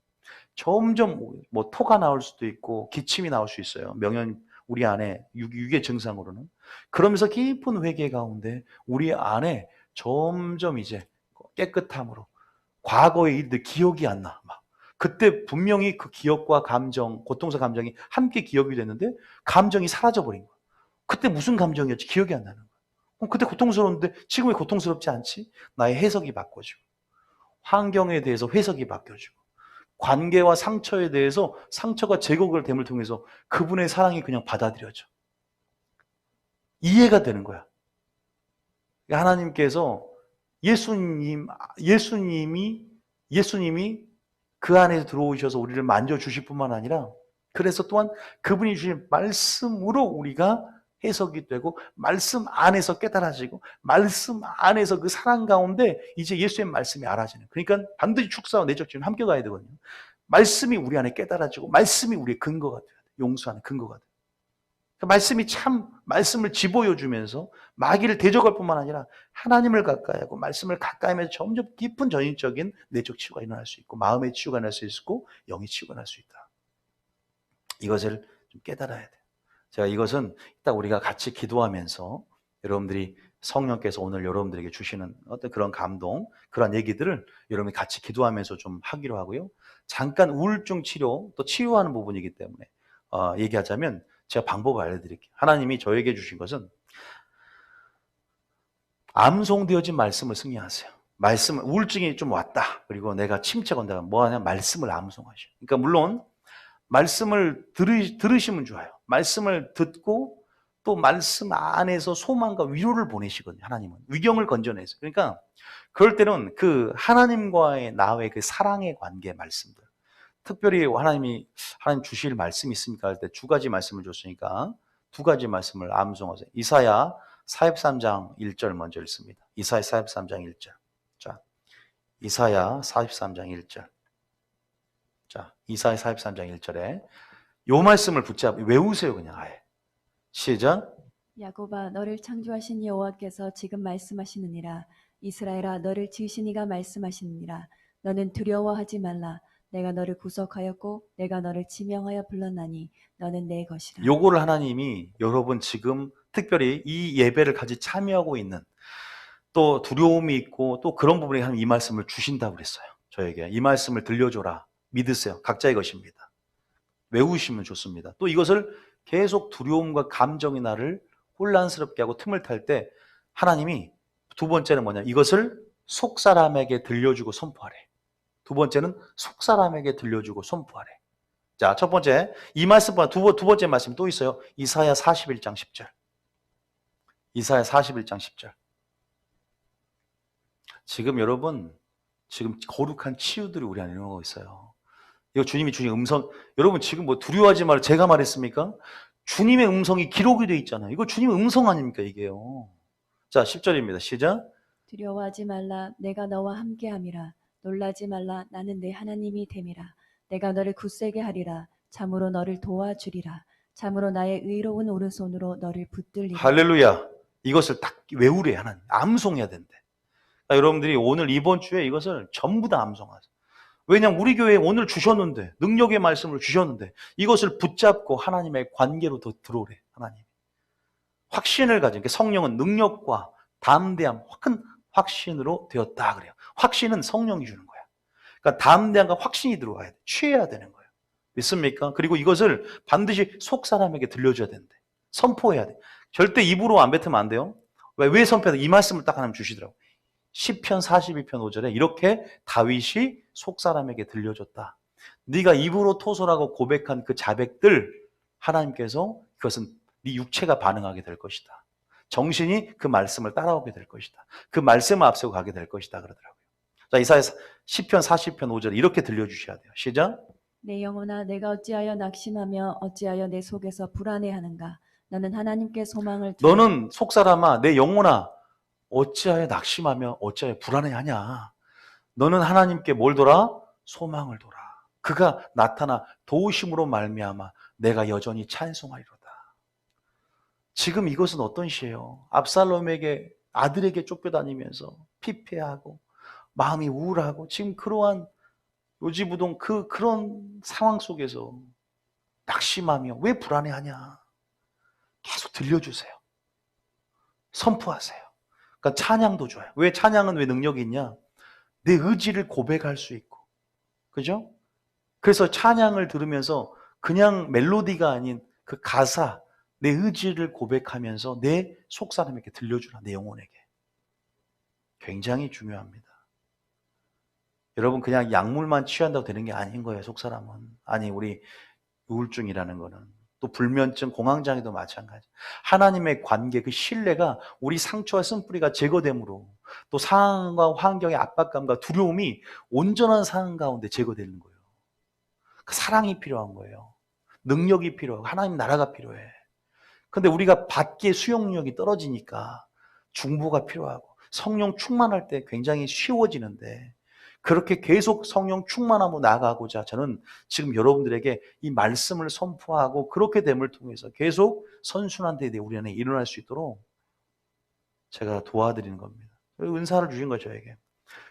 점점 뭐 토가 나올 수도 있고 기침이 나올 수 있어요. 명현 우리 안에 육의 증상으로는. 그러면서 깊은 회개 가운데 우리 안에 점점 이제 깨끗함으로 과거의 일들 기억이 안 나. 막 그때 분명히 그 기억과 감정, 고통스러운 감정이 함께 기억이 됐는데 감정이 사라져버린 거야. 그때 무슨 감정이었지? 기억이 안 나는 거야. 그럼 그때 고통스러웠는데 지금 왜 고통스럽지 않지? 나의 해석이 바꿔지고 환경에 대해서 해석이 바뀌어지고 관계와 상처에 대해서 상처가 제거가 됨을 통해서 그분의 사랑이 그냥 받아들여져. 이해가 되는 거야. 하나님께서 예수님이 그 안에 들어오셔서 우리를 만져주실 뿐만 아니라 그래서 또한 그분이 주신 말씀으로 우리가 해석이 되고 말씀 안에서 깨달아지고 말씀 안에서 그 사랑 가운데 이제 예수의 말씀이 알아지는. 그러니까 반드시 축사와 내적 지는 함께 가야 되거든요. 말씀이 우리 안에 깨달아지고 말씀이 우리의 근거가 돼야 돼요. 용서하는 근거가 돼요. 말씀이 참 말씀을 집어여주면서 마귀를 대적할 뿐만 아니라 하나님을 가까이 하고 말씀을 가까이 하면서 점점 깊은 전인적인 내적 치유가 일어날 수 있고 마음의 치유가 날 수 있고 영의 치유가 날 수 있다. 이것을 좀 깨달아야 돼요. 제가 이것은 딱 우리가 같이 기도하면서 여러분들이 성령께서 오늘 여러분들에게 주시는 어떤 그런 감동, 그런 얘기들을 여러분이 같이 기도하면서 좀 하기로 하고요. 잠깐 우울증 치료, 또 치유하는 부분이기 때문에 얘기하자면 제가 방법을 알려드릴게요. 하나님이 저에게 주신 것은 암송되어진 말씀을 승리하세요. 말씀, 우울증이 좀 왔다. 그리고 내가 침체가 온다. 뭐 하냐? 말씀을 암송하셔. 그러니까 물론 말씀을 들으시면 좋아요. 말씀을 듣고 또 말씀 안에서 소망과 위로를 보내시거든요. 하나님은 위경을 건져내서. 그러니까 그럴 때는 그 하나님과의 나의 그 사랑의 관계 말씀들, 특별히 하나님 주실 말씀이 있습니까? 할 때 두 가지 말씀을 줬으니까 두 가지 말씀을 암송하세요. 이사야 43장 1절 먼저 읽습니다. 이사야 43장 1절. 자, 이사야 43장 1절. 자, 이사야 43장 1절에 요 말씀을 외우세요. 그냥 아예. 시작. 야곱아 너를 창조하신 여호와께서 지금 말씀하시느니라. 이스라엘아 너를 지으신 이가 말씀하시느니라. 너는 두려워하지 말라. 내가 너를 구속하였고 내가 너를 지명하여 불렀나니 너는 내 것이라. 요거를 하나님이 여러분 지금 특별히 이 예배를 같이 참여하고 있는 또 두려움이 있고 또 그런 부분에 하나님 이 말씀을 주신다고 그랬어요. 저에게 이 말씀을 들려줘라. 믿으세요. 각자의 것입니다. 외우시면 좋습니다. 또 이것을 계속 두려움과 감정이 나를 혼란스럽게 하고 틈을 탈 때 하나님이 두 번째는 뭐냐? 이것을 속사람에게 들려주고 선포하래. 두 번째는 속사람에게 들려주고 선포하래. 자, 첫 번째 이 말씀보다 두 번째 말씀 또 있어요. 이사야 41장 10절. 이사야 41장 10절. 지금 여러분 지금 거룩한 치유들이 우리 안에 일어나고 있어요. 이거 주님이 주신 음성. 여러분 지금 뭐 두려워하지 말라 제가 말했습니까? 주님의 음성이 기록이 되어 있잖아요. 이거 주님의 음성 아닙니까 이게요. 자 10절입니다. 시작. 두려워하지 말라. 내가 너와 함께함이라. 놀라지 말라. 나는 내 하나님이 됨이라. 내가 너를 굳세게 하리라. 참으로 너를 도와주리라. 참으로 나의 의로운 오른손으로 너를 붙들리라. 할렐루야. 이것을 딱 외우래 하나님. 암송해야 된대. 그러니까 여러분들이 오늘 이번 주에 이것을 전부 다 암송하세요. 왜냐하면 우리 교회에 오늘 주셨는데 능력의 말씀을 주셨는데 이것을 붙잡고 하나님의 관계로 더 들어오래. 하나님 확신을 가진 성령은 능력과 담대함, 큰 확신으로 되었다 그래요. 확신은 성령이 주는 거야. 그러니까 담대함과 확신이 들어와야 돼. 취해야 되는 거예요. 믿습니까? 그리고 이것을 반드시 속 사람에게 들려줘야 된대. 선포해야 돼. 절대 입으로 안 뱉으면 안 돼요. 왜 선포해야 돼? 이 말씀을 딱 하나님 주시더라고. 시편 42편 5절에 이렇게 다윗이 속 사람에게 들려줬다. 네가 입으로 토설하고 고백한 그 자백들 하나님께서 그것은 네 육체가 반응하게 될 것이다. 정신이 그 말씀을 따라오게 될 것이다. 그 말씀을 앞세고 가게 될 것이다 그러더라고요. 자, 이사야 시편 40편 5절에 이렇게 들려주셔야 돼요. 시작. 내 영혼아 내가 어찌하여 낙심하며 어찌하여 내 속에서 불안해하는가. 너는 하나님께 소망을 두라. 너는 속사람아 내 영혼아 어찌하여 낙심하며 어찌하여 불안해하냐. 너는 하나님께 뭘 둬라? 소망을 둬라. 그가 나타나 도우심으로 말미암아 내가 여전히 찬송하리로다. 지금 이것은 어떤 시예요? 압살롬에게 아들에게 쫓겨다니면서 피폐하고 마음이 우울하고 지금 그러한 요지부동 그런 상황 속에서 낙심하며 왜 불안해하냐? 계속 들려주세요. 선포하세요. 그러니까 찬양도 좋아요. 왜 찬양은 왜 능력이 있냐? 내 의지를 고백할 수 있고. 그죠? 그래서 찬양을 들으면서 그냥 멜로디가 아닌 그 가사, 내 의지를 고백하면서 내 속사람에게 들려주라, 내 영혼에게. 굉장히 중요합니다. 여러분 그냥 약물만 취한다고 되는 게 아닌 거예요, 속사람은. 아니 우리 우울증이라는 거는. 또 불면증, 공황장애도 마찬가지. 하나님의 관계, 그 신뢰가 우리 상처와 쓴뿌리가 제거됨으로 또 상황과 환경의 압박감과 두려움이 온전한 상황 가운데 제거되는 거예요. 그 사랑이 필요한 거예요. 능력이 필요하고 하나님 나라가 필요해. 근데 우리가 받기의 수용력이 떨어지니까 중보가 필요하고 성령 충만할 때 굉장히 쉬워지는데, 그렇게 계속 성령 충만함으로 나아가고자 저는 지금 여러분들에게 이 말씀을 선포하고 그렇게 됨을 통해서 계속 선순환 대에 우리 안에 일어날 수 있도록 제가 도와드리는 겁니다. 은사를 주신 거죠, 저에게.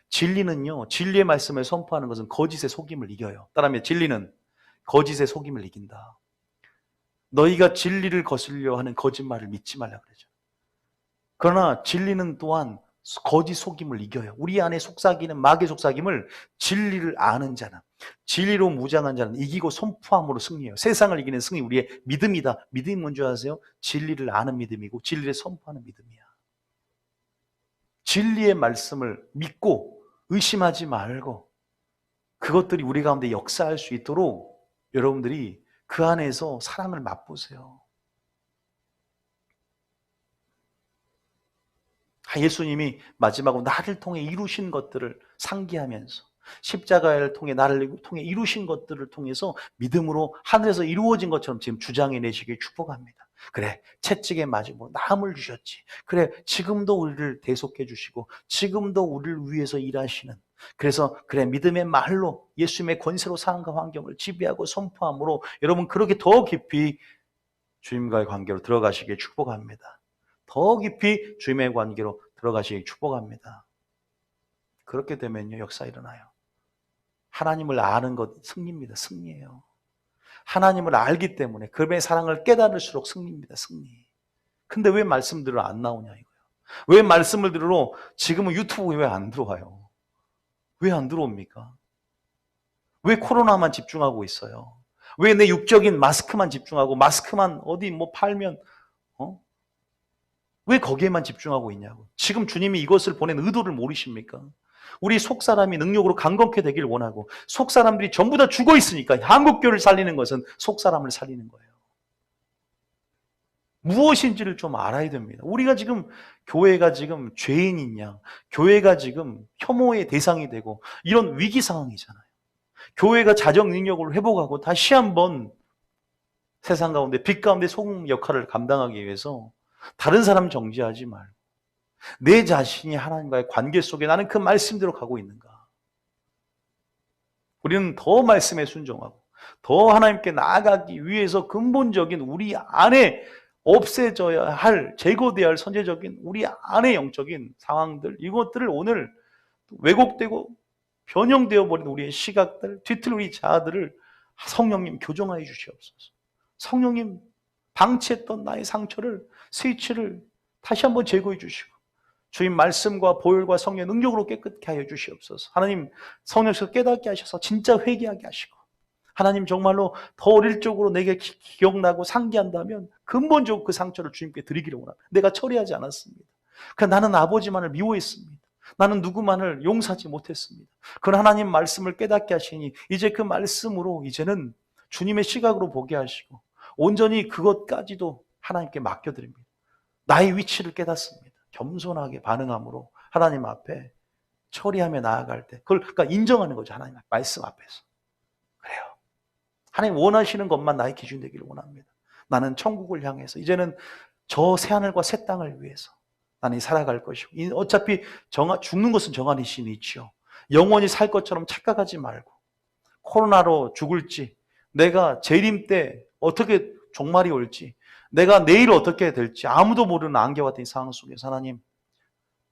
진리는요, 진리의 말씀을 선포하는 것은 거짓의 속임을 이겨요. 따라하면 진리는 거짓의 속임을 이긴다. 너희가 진리를 거슬려 하는 거짓말을 믿지 말라 그러죠. 그러나 진리는 또한 거짓 속임을 이겨요. 우리 안에 속삭이는 마귀의 속삭임을 진리를 아는 자는, 진리로 무장한 자는 이기고 선포함으로 승리해요. 세상을 이기는 승리, 우리의 믿음이다. 믿음이 뭔지 아세요? 진리를 아는 믿음이고 진리를 선포하는 믿음이야. 진리의 말씀을 믿고 의심하지 말고 그것들이 우리 가운데 역사할 수 있도록 여러분들이 그 안에서 사랑을 맛보세요. 예수님이 마지막으로 나를 통해 이루신 것들을 상기하면서 십자가를 통해 나를 통해 이루신 것들을 통해서 믿음으로 하늘에서 이루어진 것처럼 지금 주장해 내시길 축복합니다. 그래, 채찍에 맞으면 남을 주셨지. 그래, 지금도 우리를 대속해 주시고 지금도 우리를 위해서 일하시는, 그래서 그래, 믿음의 말로 예수님의 권세로 상황과 환경을 지배하고 선포함으로 여러분 그렇게 더 깊이 주님과의 관계로 들어가시길 축복합니다. 더 깊이 주님의 관계로 들어가시길 축복합니다. 그렇게 되면요, 역사 일어나요. 하나님을 아는 것 승리입니다. 승리예요. 하나님을 알기 때문에 그분의 사랑을 깨달을수록 승리입니다. 승리. 근데 왜 말씀 들으러 안 나오냐 이거예요. 왜 말씀을 들으러 지금은 유튜브에 왜 안 들어와요? 왜 안 들어옵니까? 왜 코로나만 집중하고 있어요? 왜 내 육적인 마스크만 집중하고 마스크만 어디 뭐 팔면 왜 거기에만 집중하고 있냐고. 지금 주님이 이것을 보낸 의도를 모르십니까? 우리 속사람이 능력으로 강건케 되길 원하고 속사람들이 전부 다 죽어 있으니까 한국교회를 살리는 것은 속사람을 살리는 거예요. 무엇인지를 좀 알아야 됩니다. 우리가 지금 교회가 지금 죄인이냐, 교회가 지금 혐오의 대상이 되고 이런 위기 상황이잖아요. 교회가 자정 능력을 회복하고 다시 한번 세상 가운데 빛 가운데 소금 역할을 감당하기 위해서 다른 사람 정죄하지 말고 내 자신이 하나님과의 관계 속에 나는 그 말씀대로 가고 있는가. 우리는 더 말씀에 순종하고 더 하나님께 나아가기 위해서 근본적인 우리 안에 없애져야 할, 제거되어야 할 선제적인 우리 안의 영적인 상황들, 이것들을 오늘 왜곡되고 변형되어 버린 우리의 시각들, 뒤틀 우리 자아들을 성령님 교정하여 주시옵소서. 성령님 방치했던 나의 상처를, 스위치를 다시 한번 제거해 주시고 주님 말씀과 보혈과 성령의 능력으로 깨끗게 하여 주시옵소서. 하나님 성령께서 깨닫게 하셔서 진짜 회개하게 하시고, 하나님 정말로 더 어릴 적으로 내게 기억나고 상기한다면 근본적으로 그 상처를 주님께 드리기를 원합니다. 내가 처리하지 않았습니다. 그러니까 나는 아버지만을 미워했습니다. 나는 누구만을 용서하지 못했습니다. 그런 하나님 말씀을 깨닫게 하시니 이제 그 말씀으로 이제는 주님의 시각으로 보게 하시고 온전히 그것까지도 하나님께 맡겨드립니다. 나의 위치를 깨닫습니다. 겸손하게 반응함으로 하나님 앞에 처리하며 나아갈 때 그걸 그러니까 인정하는 거죠. 하나님 말씀 앞에서. 그래요. 하나님 원하시는 것만 나의 기준 되기를 원합니다. 나는 천국을 향해서 이제는 저 새하늘과 새 땅을 위해서 나는 살아갈 것이고 어차피 죽는 것은 정한이 신이 있지요. 영원히 살 것처럼 착각하지 말고 코로나로 죽을지, 내가 재림 때 어떻게 종말이 올지, 내가 내일 어떻게 될지 아무도 모르는 안개 같은 상황 속에서 하나님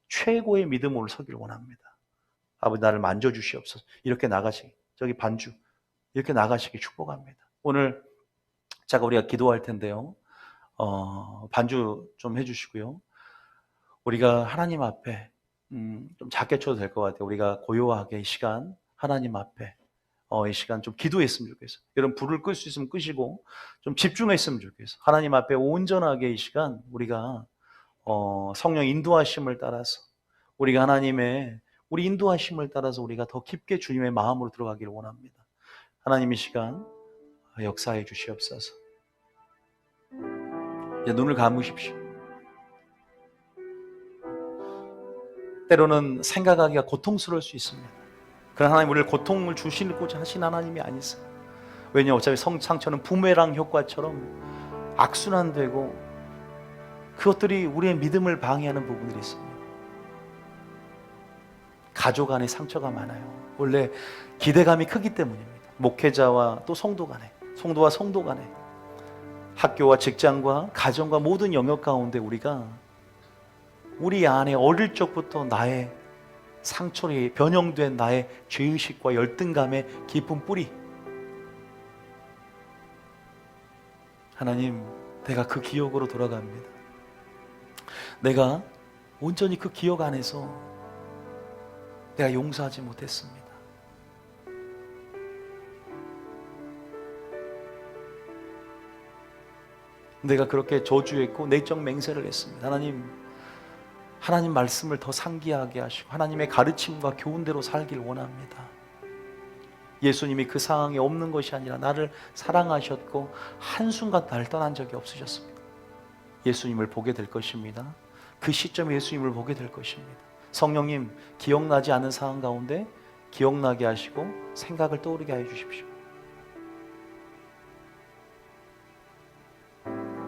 최고의 믿음으로 서기를 원합니다. 아버지 나를 만져주시옵소서. 이렇게 나가시기, 저기 반주 이렇게 나가시기 축복합니다. 오늘 제가 우리가 기도할 텐데요. 반주 좀 해주시고요. 우리가 하나님 앞에 좀 작게 쳐도 될 것 같아요. 우리가 고요하게 이 시간 하나님 앞에 이 시간 좀 기도했으면 좋겠어요. 여러분 불을 끌 수 있으면 끄시고 좀 집중했으면 좋겠어요. 하나님 앞에 온전하게 이 시간 우리가 성령 인도하심을 따라서 우리가 하나님의 우리 인도하심을 따라서 우리가 더 깊게 주님의 마음으로 들어가기를 원합니다. 하나님 이 시간 역사해 주시옵소서. 이제 눈을 감으십시오. 때로는 생각하기가 고통스러울 수 있습니다. 그러나 하나님 우리를 고통을 주시고자 하신 하나님이 아니세요. 왜냐하면 어차피 상처는 부메랑 효과처럼 악순환되고 그것들이 우리의 믿음을 방해하는 부분들이 있습니다. 가족 안에 상처가 많아요. 원래 기대감이 크기 때문입니다. 목회자와 또 성도 간에, 성도와 성도 간에, 학교와 직장과 가정과 모든 영역 가운데 우리가 우리 안에 어릴 적부터 나의 상처로 변형된 나의 죄의식과 열등감의 깊은 뿌리, 하나님, 내가 그 기억으로 돌아갑니다. 내가 온전히 그 기억 안에서 내가 용서하지 못했습니다. 내가 그렇게 저주했고 내적 맹세를 했습니다. 하나님 말씀을 더 상기하게 하시고 하나님의 가르침과 교훈대로 살길 원합니다. 예수님이 그 상황에 없는 것이 아니라 나를 사랑하셨고 한순간 나를 떠난 적이 없으셨습니다. 예수님을 보게 될 것입니다. 그 시점에 예수님을 보게 될 것입니다. 성령님, 기억나지 않은 상황 가운데 기억나게 하시고 생각을 떠오르게 해 주십시오.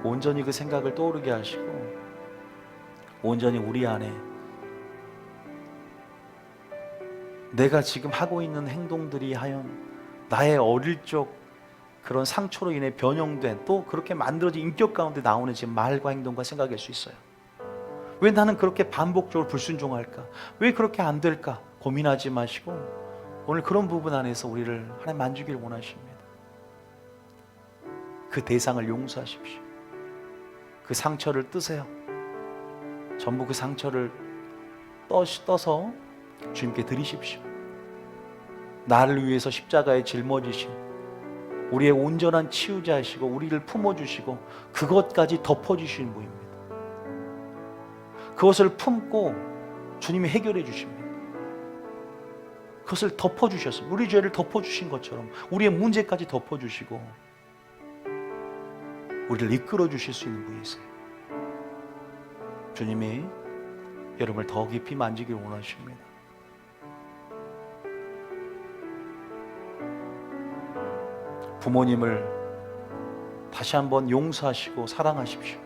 온전히 그 생각을 떠오르게 하시고 온전히 우리 안에 내가 지금 하고 있는 행동들이 하연 나의 어릴 적 그런 상처로 인해 변형된 또 그렇게 만들어진 인격 가운데 나오는 지금 말과 행동과 생각일 수 있어요. 왜 나는 그렇게 반복적으로 불순종할까? 왜 그렇게 안 될까? 고민하지 마시고 오늘 그런 부분 안에서 우리를 하나님 만지길 원하십니다. 그 대상을 용서하십시오. 그 상처를 뜨세요. 전부 그 상처를 떠서 주님께 드리십시오. 나를 위해서 십자가에 짊어지신 우리의 온전한 치유자이시고 우리를 품어주시고 그것까지 덮어주시는 분입니다. 그것을 품고 주님이 해결해 주십니다. 그것을 덮어주셨습니다. 우리 죄를 덮어주신 것처럼 우리의 문제까지 덮어주시고 우리를 이끌어 주실 수 있는 분이세요. 주님이 여러분을 더 깊이 만지길 원하십니다. 부모님을 다시 한번 용서하시고 사랑하십시오.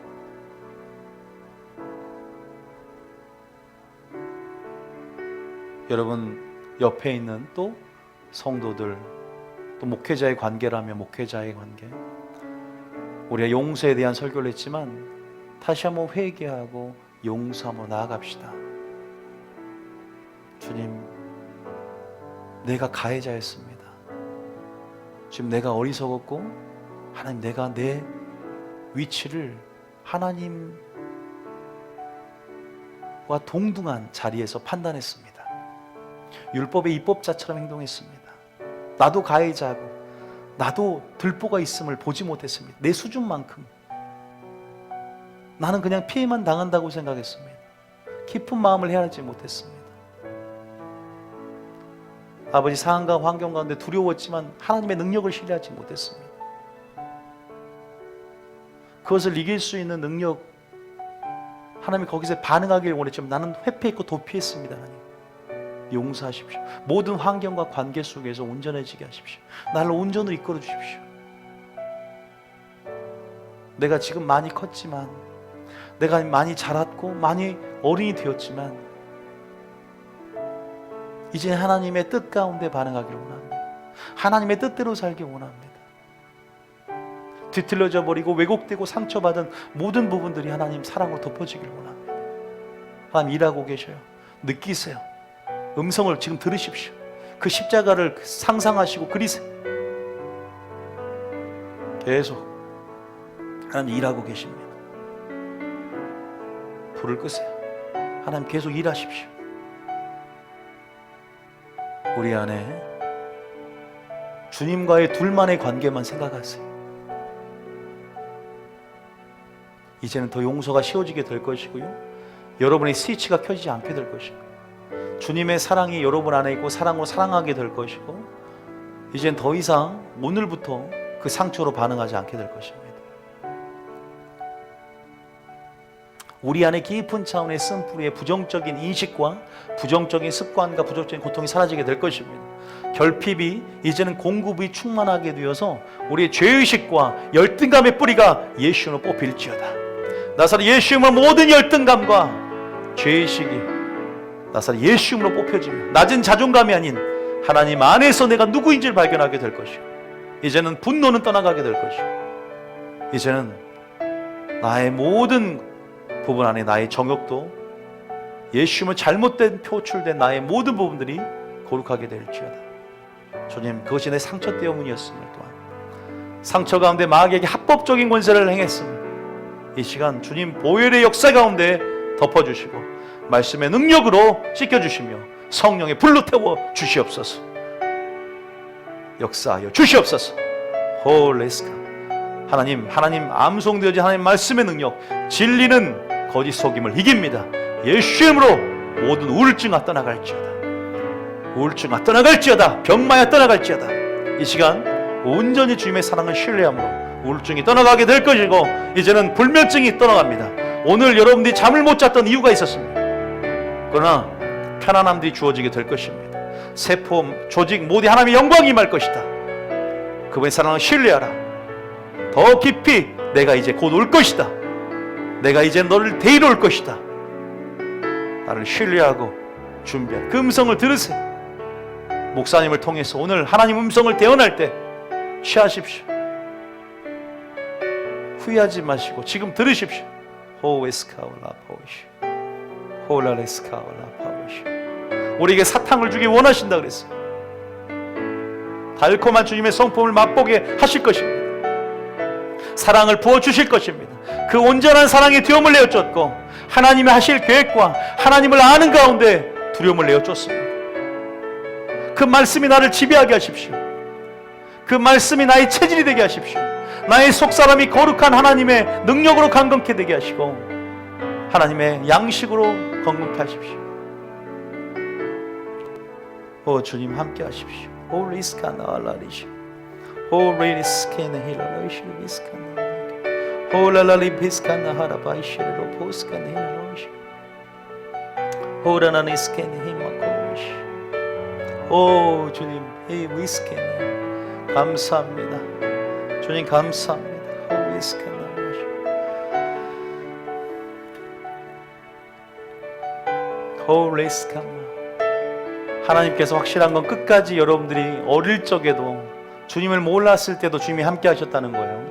여러분 옆에 있는 또 성도들, 또 목회자의 관계라면 목회자의 관계, 우리가 용서에 대한 설교를 했지만 다시 한번 회개하고 용서하며 나아갑시다. 주님, 내가 가해자였습니다. 지금 내가 어리석었고 하나님, 내가 내 위치를 하나님과 동등한 자리에서 판단했습니다. 율법의 입법자처럼 행동했습니다. 나도 가해자고 나도 들보가 있음을 보지 못했습니다. 내 수준만큼 나는 그냥 피해만 당한다고 생각했습니다. 깊은 마음을 헤아리지 못했습니다. 아버지, 상황과 환경 가운데 두려웠지만 하나님의 능력을 신뢰하지 못했습니다. 그것을 이길 수 있는 능력, 하나님이 거기서 반응하길 원했지만 나는 회피했고 도피했습니다. 하나님, 용서하십시오. 모든 환경과 관계 속에서 온전해지게 하십시오. 나를 온전으로 이끌어 주십시오. 내가 지금 많이 컸지만, 내가 많이 자랐고 많이 어른이 되었지만 이제 하나님의 뜻 가운데 반응하기를 원합니다. 하나님의 뜻대로 살기 원합니다. 뒤틀려져 버리고 왜곡되고 상처받은 모든 부분들이 하나님 사랑으로 덮어지기를 원합니다. 하나님 일하고 계셔요. 느끼세요. 음성을 지금 들으십시오. 그 십자가를 상상하시고 그리세요. 계속 하나님 일하고 계십니다. 불을 끄세요. 하나님 계속 일하십시오. 우리 안에 주님과의 둘만의 관계만 생각하세요. 이제는 더 용서가 쉬워지게 될 것이고요, 여러분의 스위치가 켜지지 않게 될 것이고, 주님의 사랑이 여러분 안에 있고 사랑으로 사랑하게 될 것이고, 이젠 더 이상 오늘부터 그 상처로 반응하지 않게 될 것입니다. 우리 안에 깊은 차원의 쓴뿌리의 부정적인 인식과 부정적인 습관과 부정적인 고통이 사라지게 될 것입니다. 결핍이 이제는 공급이 충만하게 되어서 우리의 죄의식과 열등감의 뿌리가 예수로 뽑힐지어다. 나사렛 예수 이름으로 모든 열등감과 죄의식이 나사렛 예수 이름으로 뽑혀지며 낮은 자존감이 아닌 하나님 안에서 내가 누구인지를 발견하게 될 것이고, 이제는 분노는 떠나가게 될 것이고, 이제는 나의 모든 부분 안에 나의 정욕도 예수 이름으로 잘못된 표출된 나의 모든 부분들이 거룩하게 될지어다. 주님, 그것이 내 상처 때문이었음을 또한 상처 가운데 마귀에게 합법적인 권세를 행했음을 이 시간 주님 보혈의 역사 가운데 덮어주시고 말씀의 능력으로 씻겨주시며 성령의 불로 태워 주시옵소서. 역사하여 주시옵소서. 홀레스카 하나님 암송되어진 하나님 말씀의 능력, 진리는 거짓 속임을 이깁니다. 예수 이름으로 모든 우울증아 떠나갈지어다. 우울증아 떠나갈지어다. 병마야 떠나갈지어다. 이 시간 온전히 주님의 사랑을 신뢰함으로 우울증이 떠나가게 될 것이고, 이제는 불면증이 떠나갑니다. 오늘 여러분들이 잠을 못 잤던 이유가 있었습니다. 그러나 편안함들이 주어지게 될 것입니다. 세포, 조직 모두 하나님의 영광이 임할 것이다. 그분의 사랑을 신뢰하라. 더 깊이 내가 이제 곧 올 것이다. 내가 이제 너를 데리러 올 것이다. 나를 신뢰하고 준비한 그 음성을 들으세요. 목사님을 통해서 오늘 하나님 음성을 대언할 때 취하십시오. 후회하지 마시고 지금 들으십시오. 호에스카올라 파오시 홀라레스카올라 파오시. 우리에게 사탕을 주기 원하신다 그랬어요. 달콤한 주님의 성품을 맛보게 하실 것입니다. 사랑을 부어주실 것입니다. 그 온전한 사랑에 두려움을 내어줬고, 하나님이 하실 계획과 하나님을 아는 가운데 두려움을 내어줬습니다. 그 말씀이 나를 지배하게 하십시오. 그 말씀이 나의 체질이 되게 하십시오. 나의 속사람이 거룩한 하나님의 능력으로 강건케 되게 하시고 하나님의 양식으로 건강케 하십시오. 오 주님 함께 하십시오. 오 리스카나 알라리시 오 리스케나 힐라리시 리스카나 오 라라리 비스카나 하라바이시로 포스카나 힐라리시 오 라나니스케나 히마코리시. 오 주님 이 위스케나 감사합니다. 주님 감사합니다. 오 위스케나 홀레스카마. 하나님께서 확실한 건 끝까지 여러분들이 어릴 적에도 주님을 몰랐을 때도 주님이 함께 하셨다는 거예요.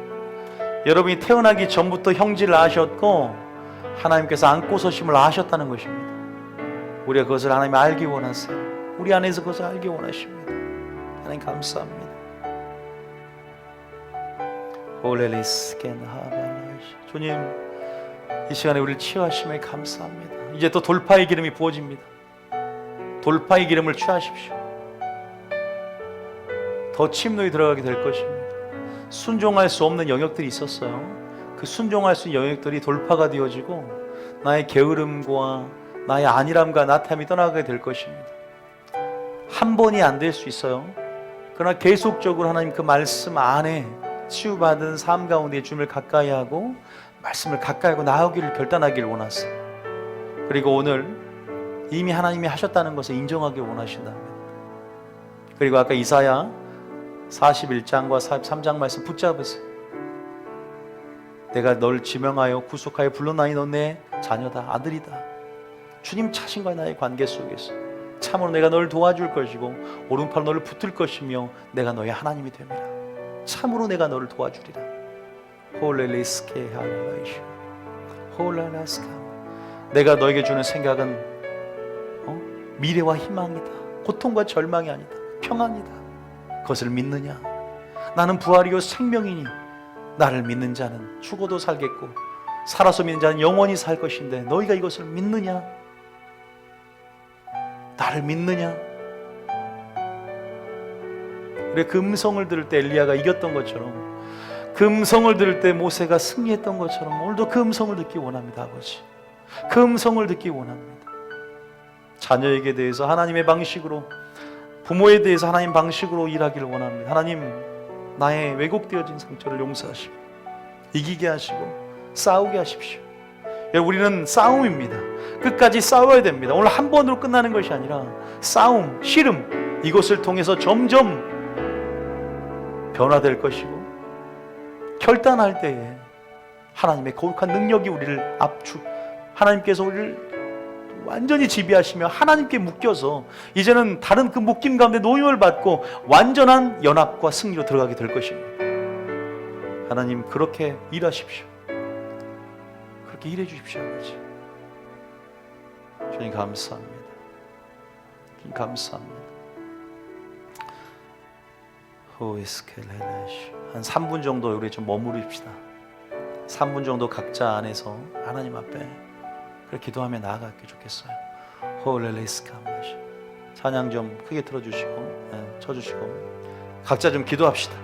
여러분이 태어나기 전부터 형질을 아셨고 하나님께서 안고 서심을 아셨다는 것입니다. 우리가 그것을 하나님 알기 원하세요. 우리 안에서 그것을 알기 원하십니다. 하나님 감사합니다. 주님 이 시간에 우리를 치유하심에 감사합니다. 이제 또 돌파의 기름이 부어집니다. 돌파의 기름을 취하십시오. 더 침노에 들어가게 될 것입니다. 순종할 수 없는 영역들이 있었어요. 그 순종할 수 있는 영역들이 돌파가 되어지고 나의 게으름과 나의 안일함과 나태함이 떠나게 될 것입니다. 한 번이 안 될 수 있어요. 그러나 계속적으로 하나님 그 말씀 안에 치유받은 삶 가운데 주님을 가까이 하고 말씀을 가까이 하고 나아오기를 결단하기를 원하세요. 그리고 오늘 이미 하나님이 하셨다는 것을 인정하기 원하신답니다. 그리고 아까 이사야 41장과 43장 말씀 붙잡으세요. 내가 널 지명하여 구속하여 불러나니 너 내 자녀다, 아들이다. 주님 자신과의 나의 관계 속에서 참으로 내가 널 도와줄 것이고 오른팔 너를 붙들 것이며 내가 너의 하나님이 됨이라. 참으로 내가 너를 도와주리라. 홀레리스케 할라이시 홀라라스카. 내가 너에게 주는 생각은 미래와 희망이다. 고통과 절망이 아니다. 평안이다. 그것을 믿느냐? 나는 부활이요 생명이니 나를 믿는 자는 죽어도 살겠고 살아서 믿는 자는 영원히 살 것인데 너희가 이것을 믿느냐? 나를 믿느냐? 그래, 그 음성을 들을 때 엘리야가 이겼던 것처럼 그 음성을 들을 때 모세가 승리했던 것처럼 오늘도 그 음성을 듣기 원합니다. 아버지, 그 음성을 듣기 원합니다. 자녀에게 대해서 하나님의 방식으로, 부모에 대해서 하나님 방식으로 일하기를 원합니다. 하나님, 나의 왜곡되어진 상처를 용서하시고 이기게 하시고 싸우게 하십시오. 우리는 싸움입니다. 끝까지 싸워야 됩니다. 오늘 한 번으로 끝나는 것이 아니라 싸움, 씨름, 이것을 통해서 점점 변화될 것이고 결단할 때에 하나님의 거룩한 능력이 우리를 하나님께서 우리를 완전히 지배하시며 하나님께 묶여서 이제는 다른 그 묶임 가운데 노임을 받고 완전한 연합과 승리로 들어가게 될 것입니다. 하나님 그렇게 일하십시오. 그렇게 일해 주십시오. 아버지. 주님 감사합니다. 주님 감사합니다. 한 3분 정도 우리 좀 머무릅시다. 3분 정도 각자 안에서 하나님 앞에 그렇게 기도하며 나아갈게 좋겠어요. 찬양 좀 크게 틀어주시고 쳐주시고 각자 좀 기도합시다.